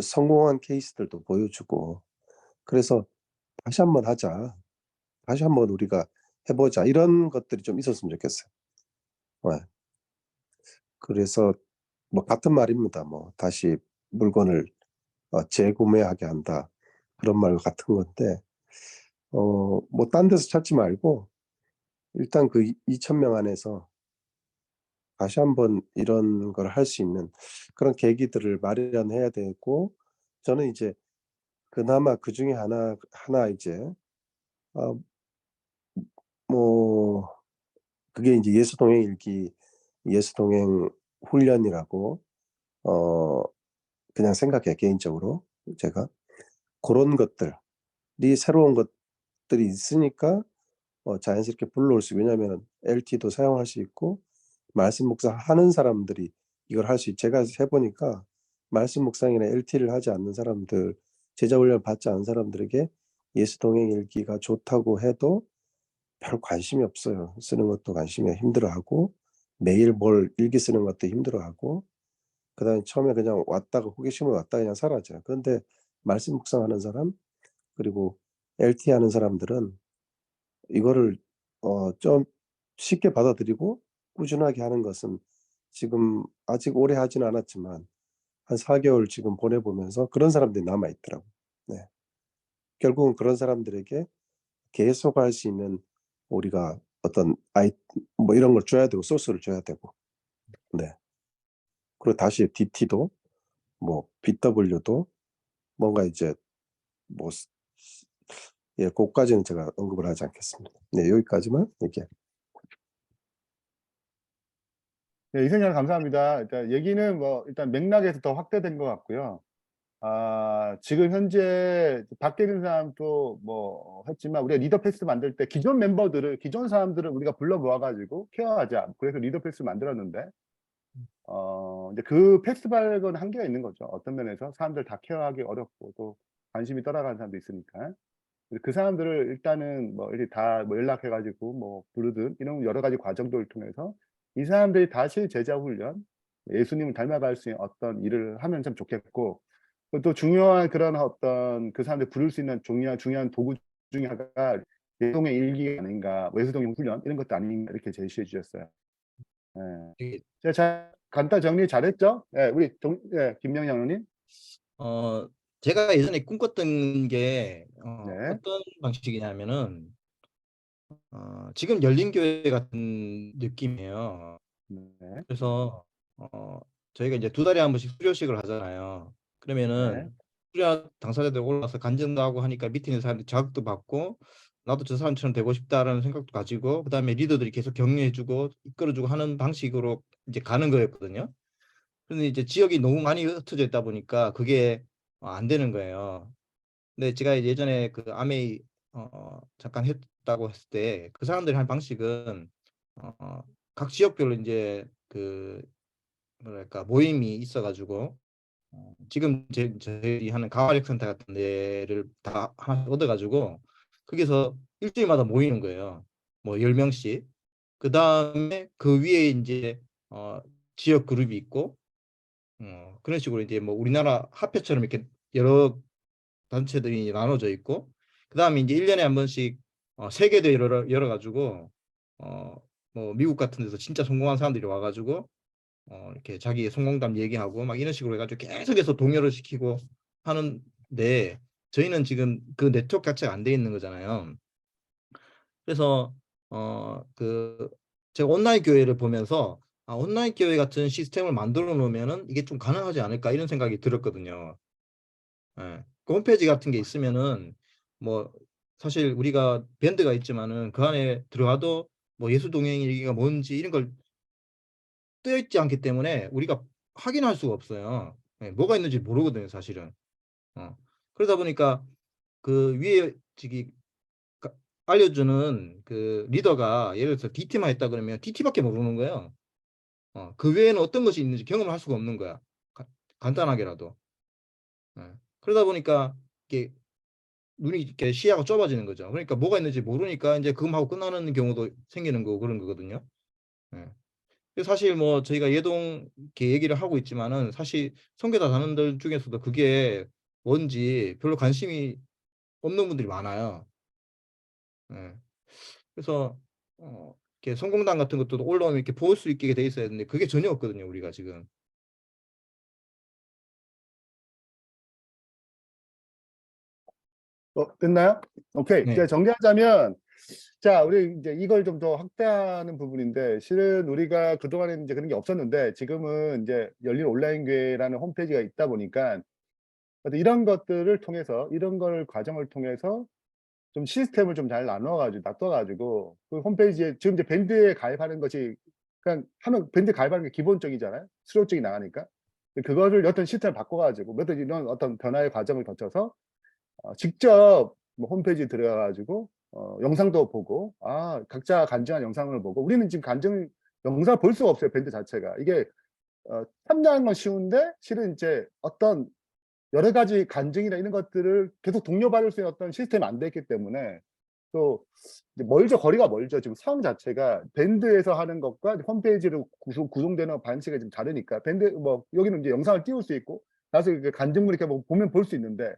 성공한 케이스들도 보여주고 그래서 '다시 한번 하자. 다시 한번 우리가 해 보자.' 이런 것들이 좀 있었으면 좋겠어요. 예. 그래서 뭐 같은 말입니다. 뭐 다시 물건을 재구매하게 한다. 그런 말 같은 건데 뭐 딴 데서 찾지 말고 일단 그 2,000명 안에서 다시 한번 이런 걸 할 수 있는 그런 계기들을 마련해야 되고 저는 이제 그나마 그중에 하나 이제 어 뭐 그게 이제 예수동행 일기 예수동행 훈련이라고 어 그냥 생각해요 개인적으로 제가. 그런 것들이 새로운 것들이 있으니까 자연스럽게 불러올 수 왜냐하면은 LT도 사용할 수 있고 말씀 묵상하는 사람들이 이걸 할 수 제가 해 보니까 말씀 묵상이나 LT를 하지 않는 사람들 제자 훈련 받지 않은 사람들에게 예수 동행 읽기가 좋다고 해도 별 관심이 없어요. 쓰는 것도 관심이 힘들어하고 매일 뭘 일기 쓰는 것도 힘들어하고 그다음에 처음에 그냥 왔다가 호기심으로 왔다가 그냥 사라져요. 그런데 말씀 묵상하는 사람 그리고 LT 하는 사람들은 이거를 좀 쉽게 받아들이고 꾸준하게 하는 것은 지금 아직 오래 하지는 않았지만 한 4 개월 지금 보내 보면서 그런 사람들이 남아 있더라고요. 네. 결국은 그런 사람들에게 계속 할 수 있는 우리가 어떤 뭐 이런 걸 줘야 되고 소스를 줘야 되고. 네. 그리고 다시 DT도 뭐 BW도 뭔가 이제 뭐 예 고까지는 제가 언급을 하지 않겠습니다. 네 여기까지만 얘기할게요. 네, 이생님 감사합니다. 일단 얘기는 뭐 일단 맥락에서 더 확대된 것 같고요. 지금 현재 밖에 있는 사람도 뭐 했지만 우리가 리더 패스 만들 때 기존 사람들을 우리가 불러 모아 가지고 케어하자. 그래서 리더 패스 만들었는데 이제 그 패스 발견 한계가 있는 거죠. 어떤 면에서 사람들 다 케어하기 어렵고 또 관심이 떠나가는 사람도 있으니까. 그 사람들을 일단은 뭐 이렇게 다 뭐 연락해 가지고 뭐 부르든 이런 여러 가지 과정들을 통해서 이 사람들이 다시 제자 훈련, 예수님을 닮아갈 수 있는 어떤 일을 하면 참 좋겠고 또 중요한 그런 어떤 그 사람들 부를 수 있는 중요한 도구 중에 하나가 예수동의 일기 아닌가, 예수동의 훈련 이런 것도 아닌가 이렇게 제시해 주셨어요. 예. 이게 제가 잘 간단 정리 잘했죠? 예, 우리 김명희 장로님. 어 제가 예전에 꿈꿨던 게 네. 어떤 방식이냐면은 지금 열린교회 같은 느낌이에요. 네. 그래서 저희가 이제 2달에 한 번씩 수료식을 하잖아요. 네. 그러면은 수료 당사자들 올라와서 간증도 하고 하니까 밑에 있는 사람들 자극도 받고 나도 저 사람처럼 되고 싶다라는 생각도 가지고 그다음에 리더들이 계속 격려해주고 이끌어주고 하는 방식으로 이제 가는 거였거든요. 근데 이제 지역이 너무 많이 흩어져 있다 보니까 그게 안 되는 거예요. 근데 제가 예전에 그 아메이 잠깐 했다고 했을 때 그 사람들이 한 방식은 각 지역별로 이제 그 뭐랄까 모임이 있어가지고 지금 저희 하는 가화력센터 같은 데를 다 하나 얻어가지고 거기서 일주일마다 모이는 거예요. 뭐 10명씩. 그 다음에 그 위에 이제 지역 그룹이 있고 그런 식으로 이제 뭐 우리나라 합회처럼 이렇게 여러 단체들이 나눠져 있고 그다음에 이제 1년에 한 번씩 세계대회 열어가지고 뭐 미국 같은 데서 진짜 성공한 사람들이 와가지고 이렇게 자기 성공담 얘기하고 막 이런 식으로 해가지고 계속해서 동요를 시키고 하는데 저희는 지금 그 네트워크 자체가 안 돼 있는 거잖아요. 그래서 그 제가 온라인 교회를 보면서 온라인 교회 같은 시스템을 만들어 놓으면은 이게 좀 가능하지 않을까 이런 생각이 들었거든요. 예. 그 홈페이지 같은 게 있으면은 뭐 사실 우리가 밴드가 있지만은 그 안에 들어가도 뭐 예수 동행 일기가 뭔지 이런 걸 뜨여 있지 않기 때문에 우리가 확인할 수가 없어요. 예, 뭐가 있는지 모르거든요, 사실은. 그러다 보니까 그 위에 저기 알려주는 그 리더가 예를 들어서 DT만 했다 그러면 DT밖에 모르는 거예요. 그 외에는 어떤 것이 있는지 경험을 할 수가 없는 거야. 간단하게라도. 예. 그러다 보니까 이게 눈이 이렇게 시야가 좁아지는 거죠. 그러니까 뭐가 있는지 모르니까 이제 그것하고 끝나는 경우도 생기는 거고 그런 거거든요. 예. 그래서 사실 뭐 저희가 예동 이렇게 얘기를 하고 있지만은 사실 선교사 단원들 중에서도 그게 뭔지 별로 관심이 없는 분들이 많아요. 예. 그래서 이렇게 성공담 같은 것도 올라오면 이렇게 볼 수 있게 돼 있어야 되는데 그게 전혀 없거든요, 우리가 지금. 됐나요? 오케이. 네. 제가 정리하자면, 자, 우리 이제 이걸 좀 더 확대하는 부분인데, 실은 우리가 그동안에는 이제 그런 게 없었는데, 지금은 이제 열린 온라인 교회라는 홈페이지가 있다 보니까, 이런 것들을 통해서, 이런 걸 과정을 통해서 좀 시스템을 좀 잘 놔둬가지고, 그 홈페이지에 지금 이제 밴드에 가입하는 것이, 그냥 하면 밴드 가입하는 게 기본적이잖아요. 수료증이 나가니까. 그거를 어떤 시스템을 바꿔가지고, 몇 이런 어떤 변화의 과정을 거쳐서, 직접 뭐 홈페이지 들어가가지고 영상도 보고 각자 간증한 영상을 보고 우리는 지금 간증 영상을 볼 수가 없어요. 밴드 자체가 이게 참여하는 건 쉬운데 실은 이제 어떤 여러 가지 간증이나 이런 것들을 계속 독려받을 수 있는 어떤 시스템이 안 돼 있기 때문에 또 이제 거리가 멀죠. 지금 상황 자체가 밴드에서 하는 것과 홈페이지로 구성되는 방식이 좀 다르니까 밴드 뭐 여기는 이제 영상을 띄울 수 있고 나서 이렇게 간증물 이렇게 보면 볼 수 있는데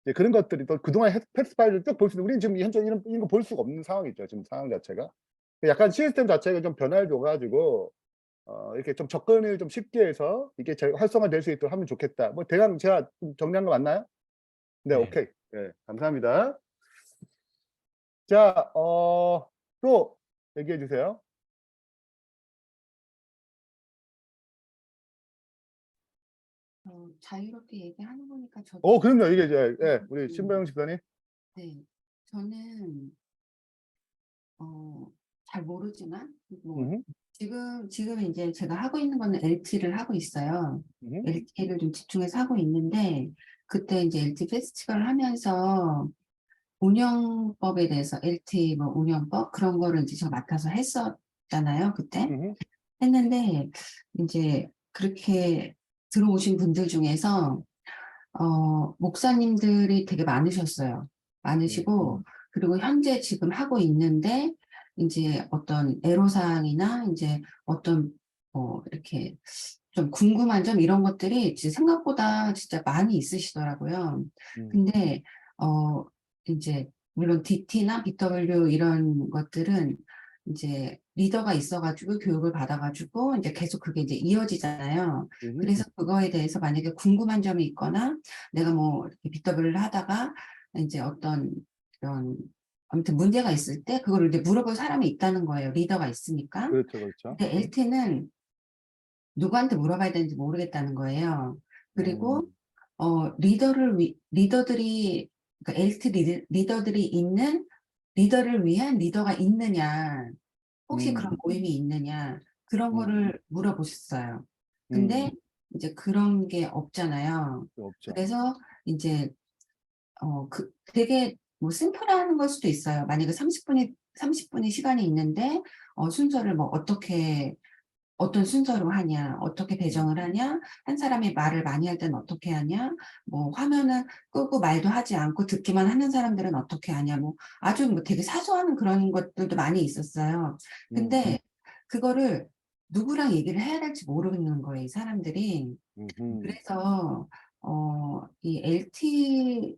이제 그런 것들이 또 그동안 패스 파일을 쭉 볼 수 있는 우리는 지금 현재 이런 거 볼 수가 없는 상황이죠. 지금 상황 자체가. 약간 시스템 자체가 좀 변화를 줘가지고 이렇게 좀 접근을 좀 쉽게 해서 이게 활성화될 수 있도록 하면 좋겠다. 뭐 대강 제가 좀 정리한 거 맞나요? 네, 네. 오케이. 네, 감사합니다. 자, 또 얘기해 주세요. 자유롭게 얘기하는 거니까 저도 그럼요. 이게 이제 우리 신보영 집사님. 네, 저는 잘 모르지만 뭐 음흠, 지금 이제 제가 하고 있는 거는 LT를 하고 있어요. 음흠, LT를 좀 집중해서 하고 있는데 그때 이제 LT 페스티벌을 하면서 운영법에 대해서 LT 뭐 운영법 그런 거를 이제 제가 맡아서 했었잖아요. 그때 음흠, 했는데 이제 그렇게 들어오신 분들 중에서 목사님들이 되게 많으셨어요. 많으시고, 그리고 현재 지금 하고 있는데, 이제 어떤 애로사항이나, 이제 어떤, 이렇게 좀 궁금한 점 이런 것들이 진짜 생각보다 진짜 많이 있으시더라고요. 근데, 이제, 물론 DT나 BW 이런 것들은 이제 리더가 있어가지고 교육을 받아가지고 이제 계속 그게 이제 이어지잖아요. 음흠, 그래서 그거에 대해서 만약에 궁금한 점이 있거나 내가 뭐 이렇게 BW를 하다가 이제 어떤 이런 아무튼 문제가 있을 때 그거를 이제 물어볼 사람이 있다는 거예요. 리더가 있으니까. 그렇죠, 그렇죠. 근데 LT는 누구한테 물어봐야 되는지 모르겠다는 거예요. 그리고 리더들이 그러니까 LT 리더들이 있는 리더를 위한 리더가 있느냐, 혹시 그런 모임이 있느냐, 그런 거를 물어보셨어요. 근데 이제 그런 게 없잖아요. 없죠. 그래서 이제 되게 뭐 심플한 걸 수도 있어요. 만약에 30분의 시간이 있는데 순서를 뭐 어떤 순서로 하냐, 어떻게 배정을 하냐, 한 사람이 말을 많이 할 때는 어떻게 하냐, 뭐 화면을 끄고 말도 하지 않고 듣기만 하는 사람들은 어떻게 하냐, 뭐 아주 뭐 되게 사소한 그런 것들도 많이 있었어요. 근데 그거를 누구랑 얘기를 해야 될지 모르겠는 거예요, 이 사람들이. 그래서 이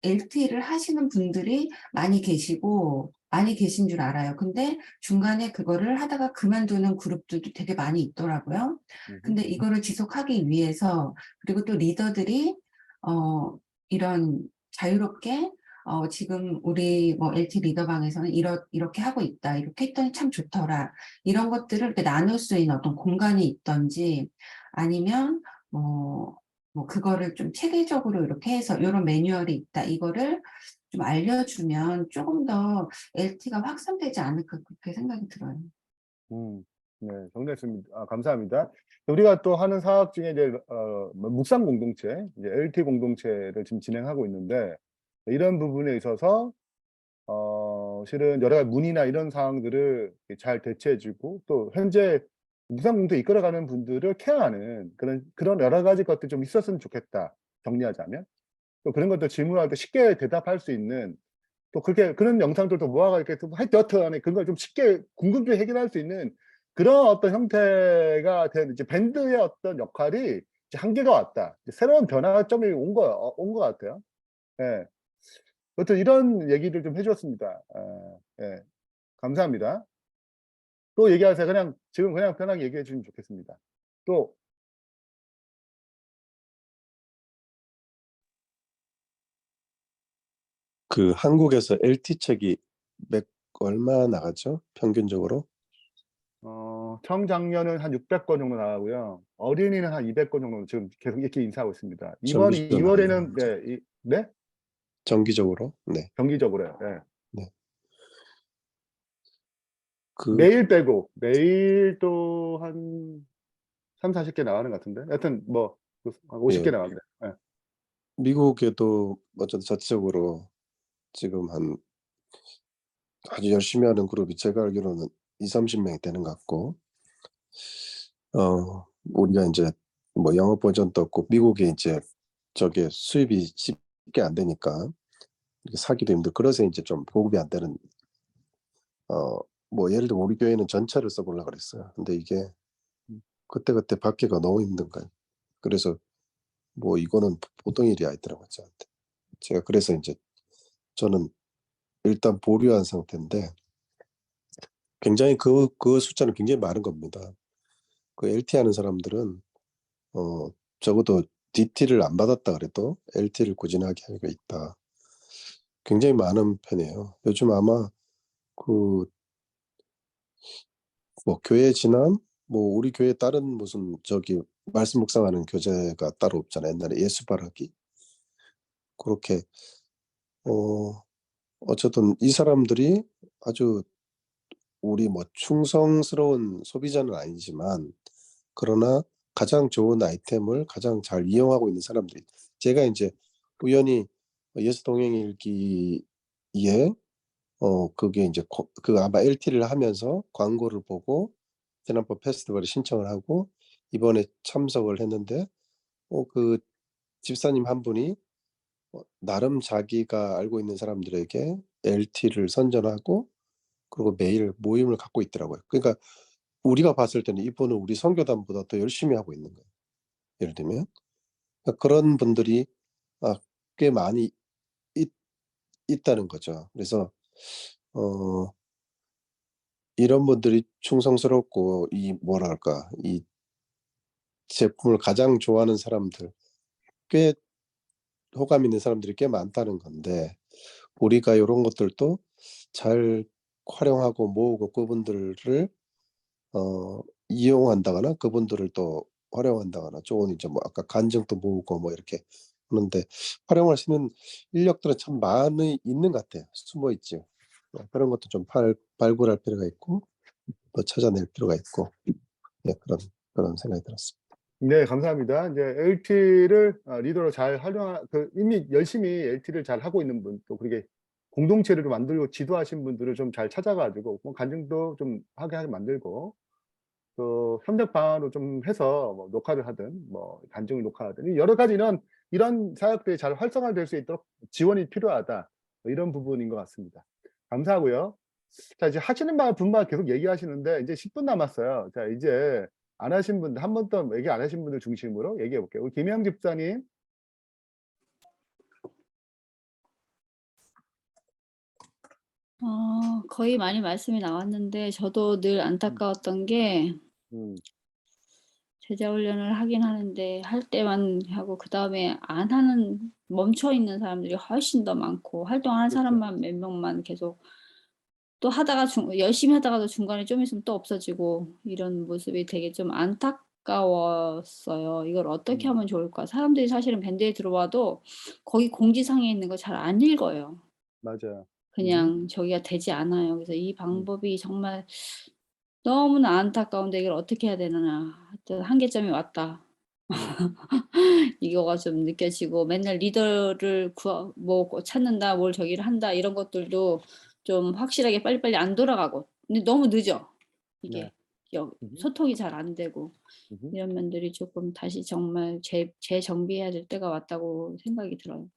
LT를 하시는 분들이 많이 계신 줄 알아요. 근데 중간에 그거를 하다가 그만두는 그룹들도 되게 많이 있더라고요. 근데 이거를 지속하기 위해서, 그리고 또 리더들이, 이런 자유롭게, 지금 우리 뭐 LT 리더방에서는 이렇게 하고 있다. 이렇게 했더니 참 좋더라. 이런 것들을 이렇게 나눌 수 있는 어떤 공간이 있던지, 아니면 뭐 그거를 좀 체계적으로 이렇게 해서 이런 매뉴얼이 있다. 이거를 좀 알려주면 조금 더 LT가 확산되지 않을까 그렇게 생각이 들어요. 네, 정리했습니다. 감사합니다. 우리가 또 하는 사업 중에 이제 묵상 공동체, 이제 LT 공동체를 지금 진행하고 있는데 이런 부분에 있어서 실은 여러 가지 문의나 이런 사항들을 잘 대처해주고 또 현재 묵상 공동체 이끌어가는 분들을 케어하는 그런 여러 가지 것들 좀 있었으면 좋겠다. 정리하자면 또 그런 것들 질문할 때 쉽게 대답할 수 있는 또 그런 영상들도 모아가 이렇게 여튼간에 그런 걸 좀 쉽게 궁극적으로 해결할 수 있는 그런 어떤 형태가 된 이제 밴드의 어떤 역할이 이제 한계가 왔다. 이제 새로운 변화점이 온 것 같아요. 예. 여튼 이런 얘기를 좀 해주었습니다. 예. 감사합니다. 또 얘기하세요. 지금 그냥 편하게 얘기해 주시면 좋겠습니다. 또 그 한국에서 LT 책이 얼마 나가죠? 평균적으로? 청장년은 한 600권 정도 나가고요. 어린이는 한 200권 정도 지금 계속 이렇게 인사하고 있습니다. 이번 정기적으로 2월에는 나가요. 네? 정기적으로? 네. 정기적으로요. 네. 네. 그 매일 빼고 매일 또 한 3, 40개 나가는 것 같은데. 하여튼 뭐 50개 예. 나갑니다. 네. 미국에도 어쨌든 전체적으로 지금 한 아주 열심히 하는 그룹이 제가 알기로는 20-30명이 되는 것 같고, 우리가 이제 뭐 영어 버전도 없고 미국에 이제 저게 수입이 쉽게 안 되니까 이렇게 사기도 힘들고, 그래서 이제 좀 보급이 안 되는, 뭐 예를 들어 우리 교회는 전체를 써보려고 그랬어요. 근데 이게 그때그때 받기가 너무 힘든 거예요. 그래서 뭐 이거는 보통 일이 아니더라고요, 저한테. 제가 그래서 이제 저는 일단 보류한 상태인데, 굉장히 그 숫자는 굉장히 많은 겁니다. 그 LT 하는 사람들은 적어도 DT를 안 받았다 그래도 LT를 꾸준하게 하고 있다. 굉장히 많은 편이에요. 요즘 아마 그 뭐 교회 진학, 뭐 우리 교회 다른 무슨 저기 말씀 묵상하는 교재가 따로 없잖아요. 옛날에 예수바라기 그렇게. 어쨌든 이 사람들이 아주 우리 뭐 충성스러운 소비자는 아니지만, 그러나 가장 좋은 아이템을 가장 잘 이용하고 있는 사람들이, 제가 이제 우연히 예수 동행일기에 그게 이제 그 아마 LT를 하면서 광고를 보고 지난번 페스티벌에 신청을 하고 이번에 참석을 했는데, 그 집사님 한 분이 나름 자기가 알고 있는 사람들에게 LT를 선전하고 그리고 매일 모임을 갖고 있더라고요. 그러니까 우리가 봤을 때는 이분은 우리 선교단보다 더 열심히 하고 있는 거예요. 예를 들면 그러니까 그런 분들이 꽤 많이 있다는 거죠. 그래서 이런 분들이 충성스럽고 이 뭐랄까 이 제품을 가장 좋아하는 사람들, 꽤 호감 있는 사람들이 꽤 많다는 건데, 우리가 이런 것들도 잘 활용하고 모으고 그분들을 이용한다거나 그분들을 또 활용한다거나 좋은 이제 뭐 아까 간증도 모으고 뭐 이렇게 하는데, 활용할 수 있는 인력들은 참 많이 있는 것 같아요. 숨어 있죠. 그런 것도 좀 발굴할 필요가 있고 또 찾아낼 필요가 있고, 예, 그런 생각이 들었습니다. 네, 감사합니다. 이제 LT를 리더로 잘 이미 열심히 LT를 잘 하고 있는 분, 또 그렇게 공동체를 만들고 지도하신 분들을 좀 잘 찾아가지고 뭐 간증도 좀 하게 만들고, 또 협력 방안으로 좀 해서 뭐 녹화를 하든 뭐 간증을 녹화하든 여러 가지 이런 사역들이 잘 활성화될 수 있도록 지원이 필요하다, 뭐 이런 부분인 것 같습니다. 감사하고요. 자, 이제 하시는 분만 계속 얘기하시는데 이제 10분 남았어요. 자, 이제 안 하신 분들, 한 번도 얘기 안 하신 분들 중심으로 얘기해 볼게요. 우리 김영 집사님. 거의 많이 말씀이 나왔는데 저도 늘 안타까웠던 게 음, 제자 훈련을 하긴 하는데 할 때만 하고 그다음에 안 하는 멈춰 있는 사람들이 훨씬 더 많고, 활동하는 그렇죠. 사람만 몇 명만 계속 또 하다가 열심히 하다가도 중간에 좀 있으면 또 없어지고, 이런 모습이 되게 좀 안타까웠어요. 이걸 어떻게 하면 좋을까? 사람들이 사실은 밴드에 들어와도 거기 공지사항에 있는 거 잘 안 읽어요. 맞아요. 그냥 저기가 되지 않아요. 그래서 이 음. 방법이 정말 너무나 안타까운데 이걸 어떻게 해야 되나. 하여튼 한계점이 왔다. 이거가 좀 느껴지고, 맨날 리더를 뭐 찾는다, 뭘 저기를 한다, 이런 것들도 좀 확실하게 빨리빨리 안 돌아가고, 근데 너무 늦어. 이게 소통이 잘 안 되고, 이런 면들이 조금 다시 정말 재정비해야 될 때가 왔다고 생각이 들어요.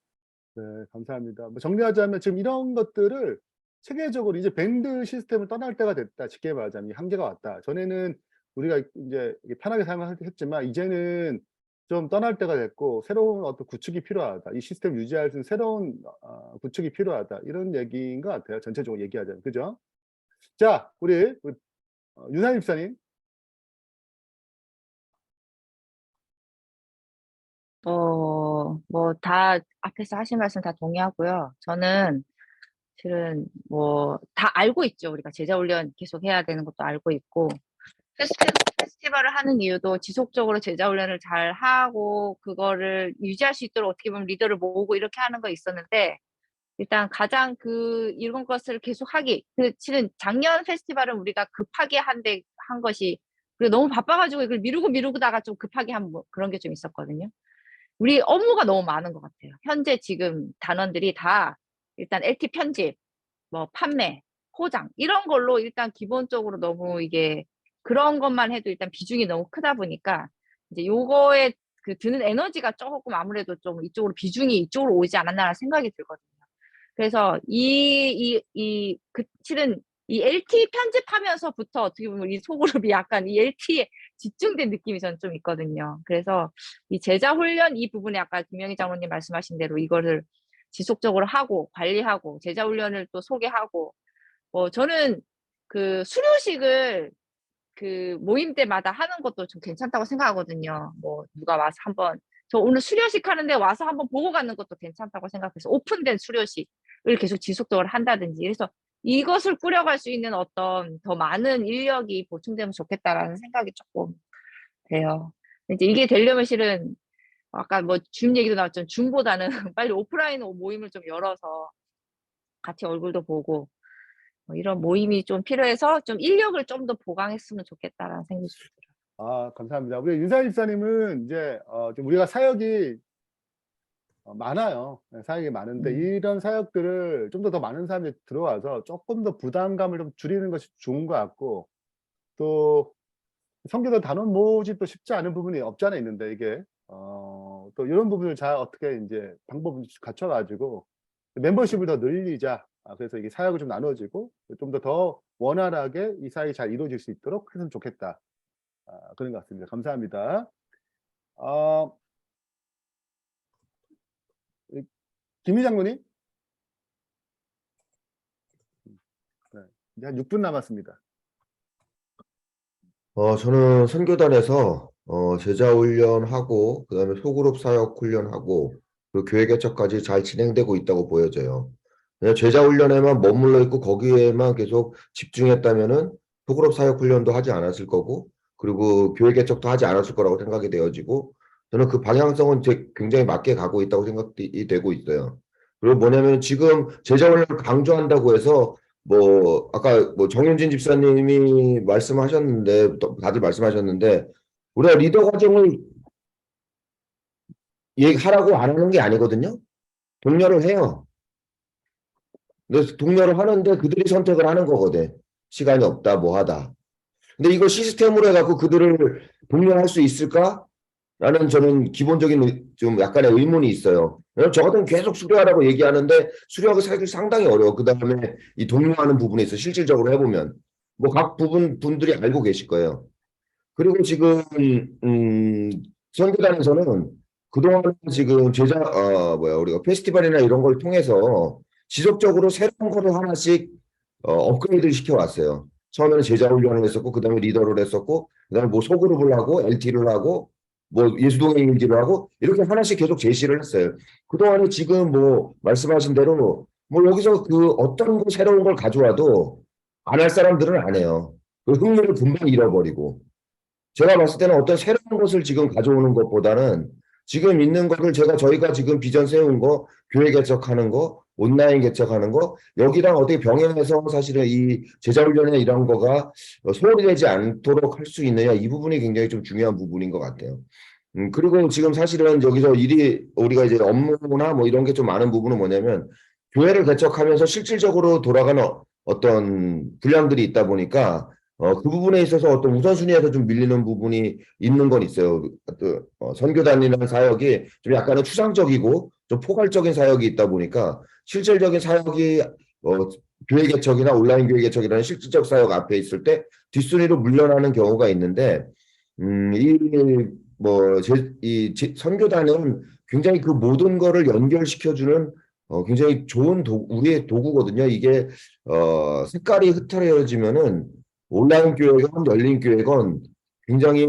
네, 감사합니다. 뭐 정리하자면 지금 이런 것들을 체계적으로 이제 밴드 시스템을 떠날 때가 됐다. 쉽게 말하자면 이 한계가 왔다. 전에는 우리가 이제 이게 편하게 사용했지만 이제는 좀 떠날 때가 됐고 새로운 어떤 구축이 필요하다. 이 시스템을 유지할 수 있는 새로운 구축이 필요하다. 이런 얘기인 것 같아요. 전체적으로 얘기하자면. 그죠? 자, 우리 윤하임 집사님. 뭐 다 앞에서 하신 말씀 다 동의하고요. 저는 실은 뭐 다 알고 있죠. 우리가 제자 훈련 계속 해야 되는 것도 알고 있고 페스티벌을 하는 이유도 지속적으로 제자 훈련을 잘 하고 그거를 유지할 수 있도록 어떻게 보면 리더를 모으고 이렇게 하는 거 있었는데 일단 가장 이런 것을 계속 하기 실은 작년 페스티벌은 우리가 급하게 한 것이 그리고 너무 바빠가지고 이걸 미루다가 좀 급하게 한 뭐 그런 게 좀 있었거든요. 우리 업무가 너무 많은 것 같아요. 현재 지금 단원들이 다 일단 LT 편집, 뭐 판매, 포장 이런 걸로 일단 기본적으로 너무 이게 그런 것만 해도 일단 비중이 너무 크다 보니까 이제 요거에 드는 에너지가 조금 아무래도 좀 비중이 이쪽으로 오지 않았나라는 생각이 들거든요. 그래서 실은 이 LT 편집하면서부터 어떻게 보면 이 소그룹이 약간 이 LT에 집중된 느낌이 저는 좀 있거든요. 그래서 이 제자 훈련 이 부분에 아까 김영희 장로님 말씀하신 대로 이거를 지속적으로 하고 관리하고 제자 훈련을 또 소개하고 저는 수료식을 모임 때마다 하는 것도 좀 괜찮다고 생각하거든요. 뭐 누가 와서 저 오늘 수료식 하는데 와서 한번 보고 가는 것도 괜찮다고 생각해서 오픈된 수료식을 계속 지속적으로 한다든지 그래서 이것을 꾸려갈 수 있는 어떤 더 많은 인력이 보충되면 좋겠다라는 생각이 조금 돼요. 이제 이게 되려면 실은 아까 뭐 줌 얘기도 나왔지만 줌보다는 빨리 오프라인 모임을 좀 열어서 같이 얼굴도 보고 이런 모임이 좀 필요해서 좀 인력을 좀 더 보강했으면 좋겠다라는 생각이 들어요. 아, 감사합니다. 우리 윤상현 집사님은 이제 좀 우리가 사역이 많아요. 네, 사역이 많은데 이런 사역들을 좀 더 많은 사람들이 들어와서 조금 더 부담감을 좀 줄이는 것이 좋은 것 같고 또 선교도 단원 모집도 쉽지 않은 부분이 없지 않아 있는데 이게 또 이런 부분을 잘 어떻게 이제 방법을 갖춰가지고 멤버십을 더 늘리자. 그래서 이게 사역을 좀 나눠지고 좀 더 원활하게 이 사역이 잘 이루어질 수 있도록 했으면 좋겠다. 그런 것 같습니다. 감사합니다. 김희 장로님? 네, 이제 한 6분 남았습니다. 저는 선교단에서 제자 훈련하고 그다음에 소그룹 사역 훈련하고 그리고 교회 개척까지 잘 진행되고 있다고 보여져요. 그냥 제자 훈련에만 머물러 있고 거기에만 계속 집중했다면은 소그룹 사역 훈련도 하지 않았을 거고 그리고 교회 개척도 하지 않았을 거라고 생각이 되어지고 저는 그 방향성은 굉장히 맞게 가고 있다고 생각이 되고 있어요. 그리고 뭐냐면 지금 제자 훈련을 강조한다고 해서 뭐 아까 뭐 정윤진 집사님이 말씀하셨는데 다들 말씀하셨는데 우리가 리더 과정을 얘기하라고 안 하는 게 아니거든요. 독려를 해요. 그래서 독려를 하는데 그들이 선택을 하는 거거든. 시간이 없다 뭐 하다. 근데 이거 시스템으로 해갖고 그들을 독려할 수 있을까? 라는 저는 기본적인 좀 약간의 의문이 있어요. 왜냐면 저 같은 계속 수료하라고 얘기하는데 수료하기 사실 상당히 어려워. 그 다음에 이 독려하는 부분에 있어 실질적으로 해보면 뭐 각 분들이 알고 계실 거예요. 그리고 지금 선교단에서는 그동안 지금 우리가 페스티벌이나 이런 걸 통해서 지속적으로 새로운 거를 하나씩 업그레이드를 시켜왔어요. 처음에는 제자 훈련을 했었고 그다음에 리더를 했었고 그다음에 뭐 소그룹을 하고 LT를 하고 뭐 예수동행 일기를 하고 이렇게 하나씩 계속 제시를 했어요. 그동안에 지금 뭐 말씀하신 대로 뭐 여기서 어떤 거 새로운 걸 가져와도 안 할 사람들은 안 해요. 그 흥미를 금방 잃어버리고 제가 봤을 때는 어떤 새로운 것을 지금 가져오는 것보다는 지금 있는 것을 저희가 지금 비전 세운 거, 교회 개척하는 거, 온라인 개척하는 거, 여기랑 어떻게 병행해서 사실은 이 제자훈련이나 이런 거가 소홀히 되지 않도록 할 수 있느냐, 이 부분이 굉장히 좀 중요한 부분인 것 같아요. 그리고 지금 사실은 여기서 우리가 이제 업무나 뭐 이런 게 좀 많은 부분은 뭐냐면, 교회를 개척하면서 실질적으로 돌아가는 어떤 분량들이 있다 보니까, 그 부분에 있어서 어떤 우선순위에서 좀 밀리는 부분이 있는 건 있어요. 선교단이라는 사역이 좀 약간은 추상적이고 좀 포괄적인 사역이 있다 보니까 실질적인 사역이 교회 개척이나 온라인 교회 개척이라는 실질적 사역 앞에 있을 때 뒷순위로 물러나는 경우가 있는데 선교단은 굉장히 그 모든 거를 연결시켜주는 굉장히 좋은 우리의 도구거든요. 이게 색깔이 흐트러지면은 온라인 교회건 열린 교회건 굉장히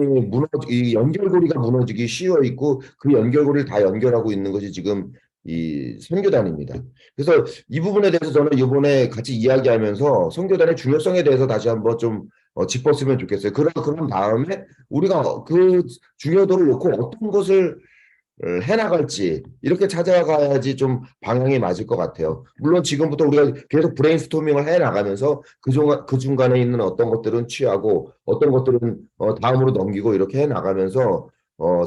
이 연결고리가 무너지기 쉬워 있고 그 연결고리를 다 연결하고 있는 것이 지금 이 선교단입니다. 그래서 이 부분에 대해서 저는 이번에 같이 이야기하면서 선교단의 중요성에 대해서 다시 한번 좀 짚었으면 좋겠어요. 그런 다음에 우리가 그 중요도를 놓고 어떤 것을 해나갈지 이렇게 찾아가야지 좀 방향이 맞을 것 같아요. 물론 지금부터 우리가 계속 브레인스토밍을 해나가면서 그 중간에 있는 어떤 것들은 취하고 어떤 것들은 다음으로 넘기고 이렇게 해나가면서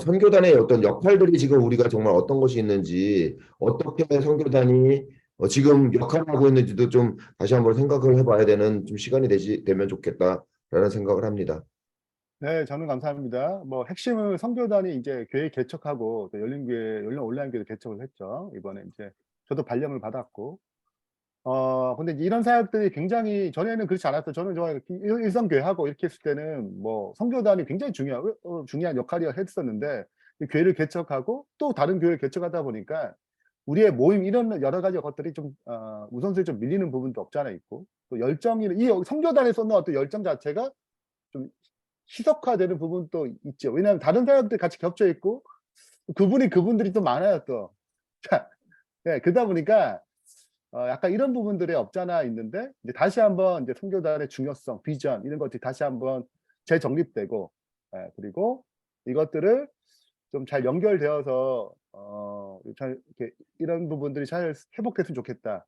선교단의 어떤 역할들이 지금 우리가 정말 어떤 것이 있는지 어떻게 선교단이 지금 역할을 하고 있는지도 좀 다시 한번 생각을 해봐야 되는 좀 시간이 되면 좋겠다라는 생각을 합니다. 네, 저는 감사합니다. 뭐 핵심은 선교단이 이제 교회 개척하고 또 열린 온라인 교회 개척을 했죠. 이번에 이제 저도 발령을 받았고, 근데 이제 이런 사역들이 굉장히 전에는 그렇지 않았어요. 저는 저 일성교회하고 이렇게 했을 때는 뭐 선교단이 굉장히 중요한 역할을 했었는데 이 교회를 개척하고 또 다른 교회를 개척하다 보니까 우리의 모임 이런 여러 가지 것들이 좀 우선순위 좀 밀리는 부분도 없지 않아 있고 또 이 선교단에 쏟는 어떤 열정 자체가 좀 희석화되는 부분도 있죠. 왜냐하면 다른 사람들 같이 겹쳐 있고 그분들이 또 많아요 또. 자, 네, 그러다 보니까 약간 이런 부분들이 없잖아 있는데 이제 다시 한번 이제 선교단의 중요성, 비전 이런 것들이 다시 한번 재정립되고 그리고 이것들을 좀 잘 연결되어서 잘 이렇게 이런 부분들이 잘 회복됐으면 좋겠다.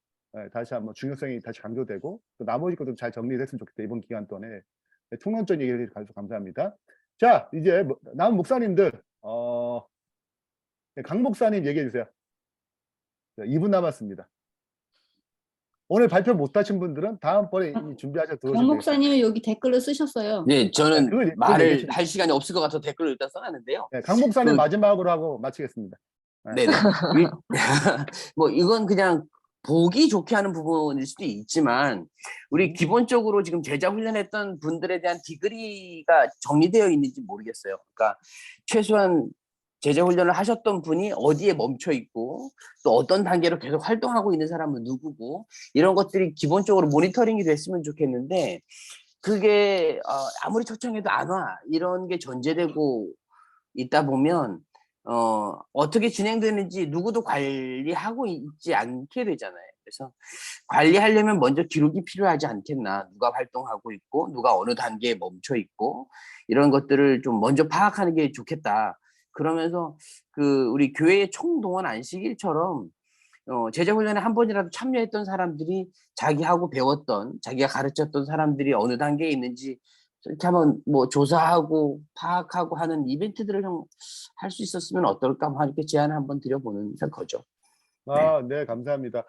다시 한번 중요성이 다시 강조되고 또 나머지 것도 잘 정리됐으면 좋겠다. 이번 기간 동안에 총론적인 얘기를 해주셔서 감사합니다. 자, 이제 남은 목사님들 강 목사님 얘기해 주세요. 2분 남았습니다. 오늘 발표 못하신 분들은 다음번에 이미 준비하셔서 강 들어오시면 목사님이 여기 댓글을 쓰셨어요. 네, 저는 그걸 말을 얘기해 할 시간이 없을 것 같아서 댓글을 일단 써놨는데요. 네, 강 목사님 그- 마지막으로 하고 마치겠습니다. 네네. 뭐 이건 그냥 보기 좋게 하는 부분일 수도 있지만 우리 기본적으로 지금 제자 훈련했던 분들에 대한 디그리가 정리되어 있는지 모르겠어요. 그러니까 최소한 제자 훈련을 하셨던 분이 어디에 멈춰 있고 또 어떤 단계로 계속 활동하고 있는 사람은 누구고 이런 것들이 기본적으로 모니터링이 됐으면 좋겠는데 그게 아무리 초청해도 안 와 이런 게 전제되고 있다 보면 어떻게 진행되는지 누구도 관리하고 있지 않게 되잖아요. 그래서 관리하려면 먼저 기록이 필요하지 않겠나. 누가 활동하고 있고 누가 어느 단계에 멈춰 있고 이런 것들을 좀 먼저 파악하는 게 좋겠다. 그러면서 우리 교회의 총동원 안식일처럼 제자훈련에 한 번이라도 참여했던 사람들이 자기하고 배웠던 자기가 가르쳤던 사람들이 어느 단계에 있는지 이렇게 한번 뭐 조사하고 파악하고 하는 이벤트들을 좀 할 수 있었으면 어떨까 뭐 이렇게 제안을 한번 드려보는 거죠. 네, 감사합니다.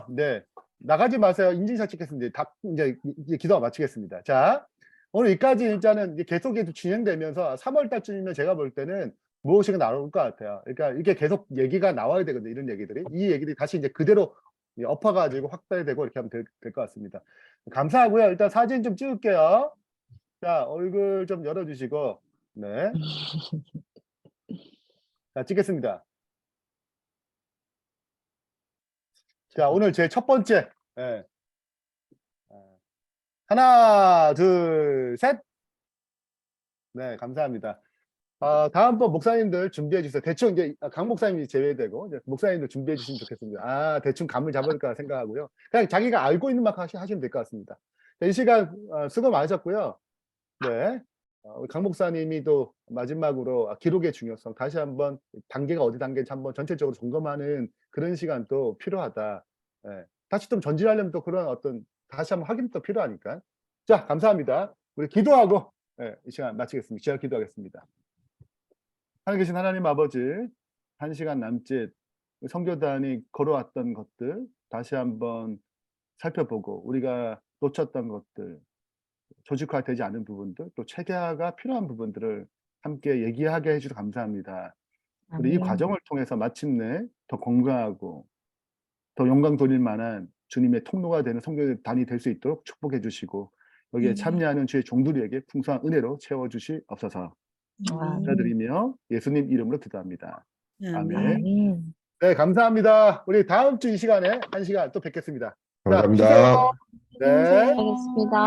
네. 나가지 마세요. 인증샷 찍겠습니다. 이제 기도가 마치겠습니다. 자, 오늘 여기까지 일단은 이제 계속 진행되면서 3월 달쯤이면 제가 볼 때는 무엇인가 나올 것 같아요. 그러니까 이게 계속 얘기가 나와야 되거든요. 이런 얘기들이. 이 얘기들이 다시 이제 그대로 엎어가지고 확대되고 이렇게 하면 될 것 같습니다. 감사하고요. 일단 사진 좀 찍을게요. 자, 얼굴 좀 열어주시고. 네. 자, 찍겠습니다. 자, 오늘 제 첫 번째. 네. 하나, 둘, 셋. 네, 감사합니다. 다음번 목사님들 준비해 주세요. 대충 이제 강 목사님이 제외되고 이제 목사님들 준비해 주시면 좋겠습니다. 대충 감을 잡을까 생각하고요. 그냥 자기가 알고 있는 만큼 하시면 될 것 같습니다. 이 시간 수고 많으셨고요. 네. 우리 강 목사님이 또 마지막으로 기록의 중요성 다시 한번 단계가 어디 단계인지 한번 전체적으로 점검하는 그런 시간도 필요하다. 네. 다시 좀 전진하려면 또 그런 어떤 다시 한번 확인도 필요하니까. 자, 감사합니다. 우리 기도하고 이 시간 마치겠습니다. 제가 기도하겠습니다. 하늘 계신 하나님 아버지, 1시간 남짓 선교단이 걸어왔던 것들 다시 한번 살펴보고 우리가 놓쳤던 것들, 조직화되지 않은 부분들, 또 체계화가 필요한 부분들을 함께 얘기하게 해주셔서 감사합니다. 우리 이 과정을 통해서 마침내 더 건강하고 더 영광 돌릴 만한 주님의 통로가 되는 선교단이 될 수 있도록 축복해 주시고 여기에 참여하는 주의 종들에게 풍성한 은혜로 채워주시옵소서. 감사드리며 예수님 이름으로 기도합니다. 아멘. 네, 감사합니다. 우리 다음 주 이 시간에 1시간 또 뵙겠습니다. 감사합니다. 자, 쉬세요. 네. 알겠습니다.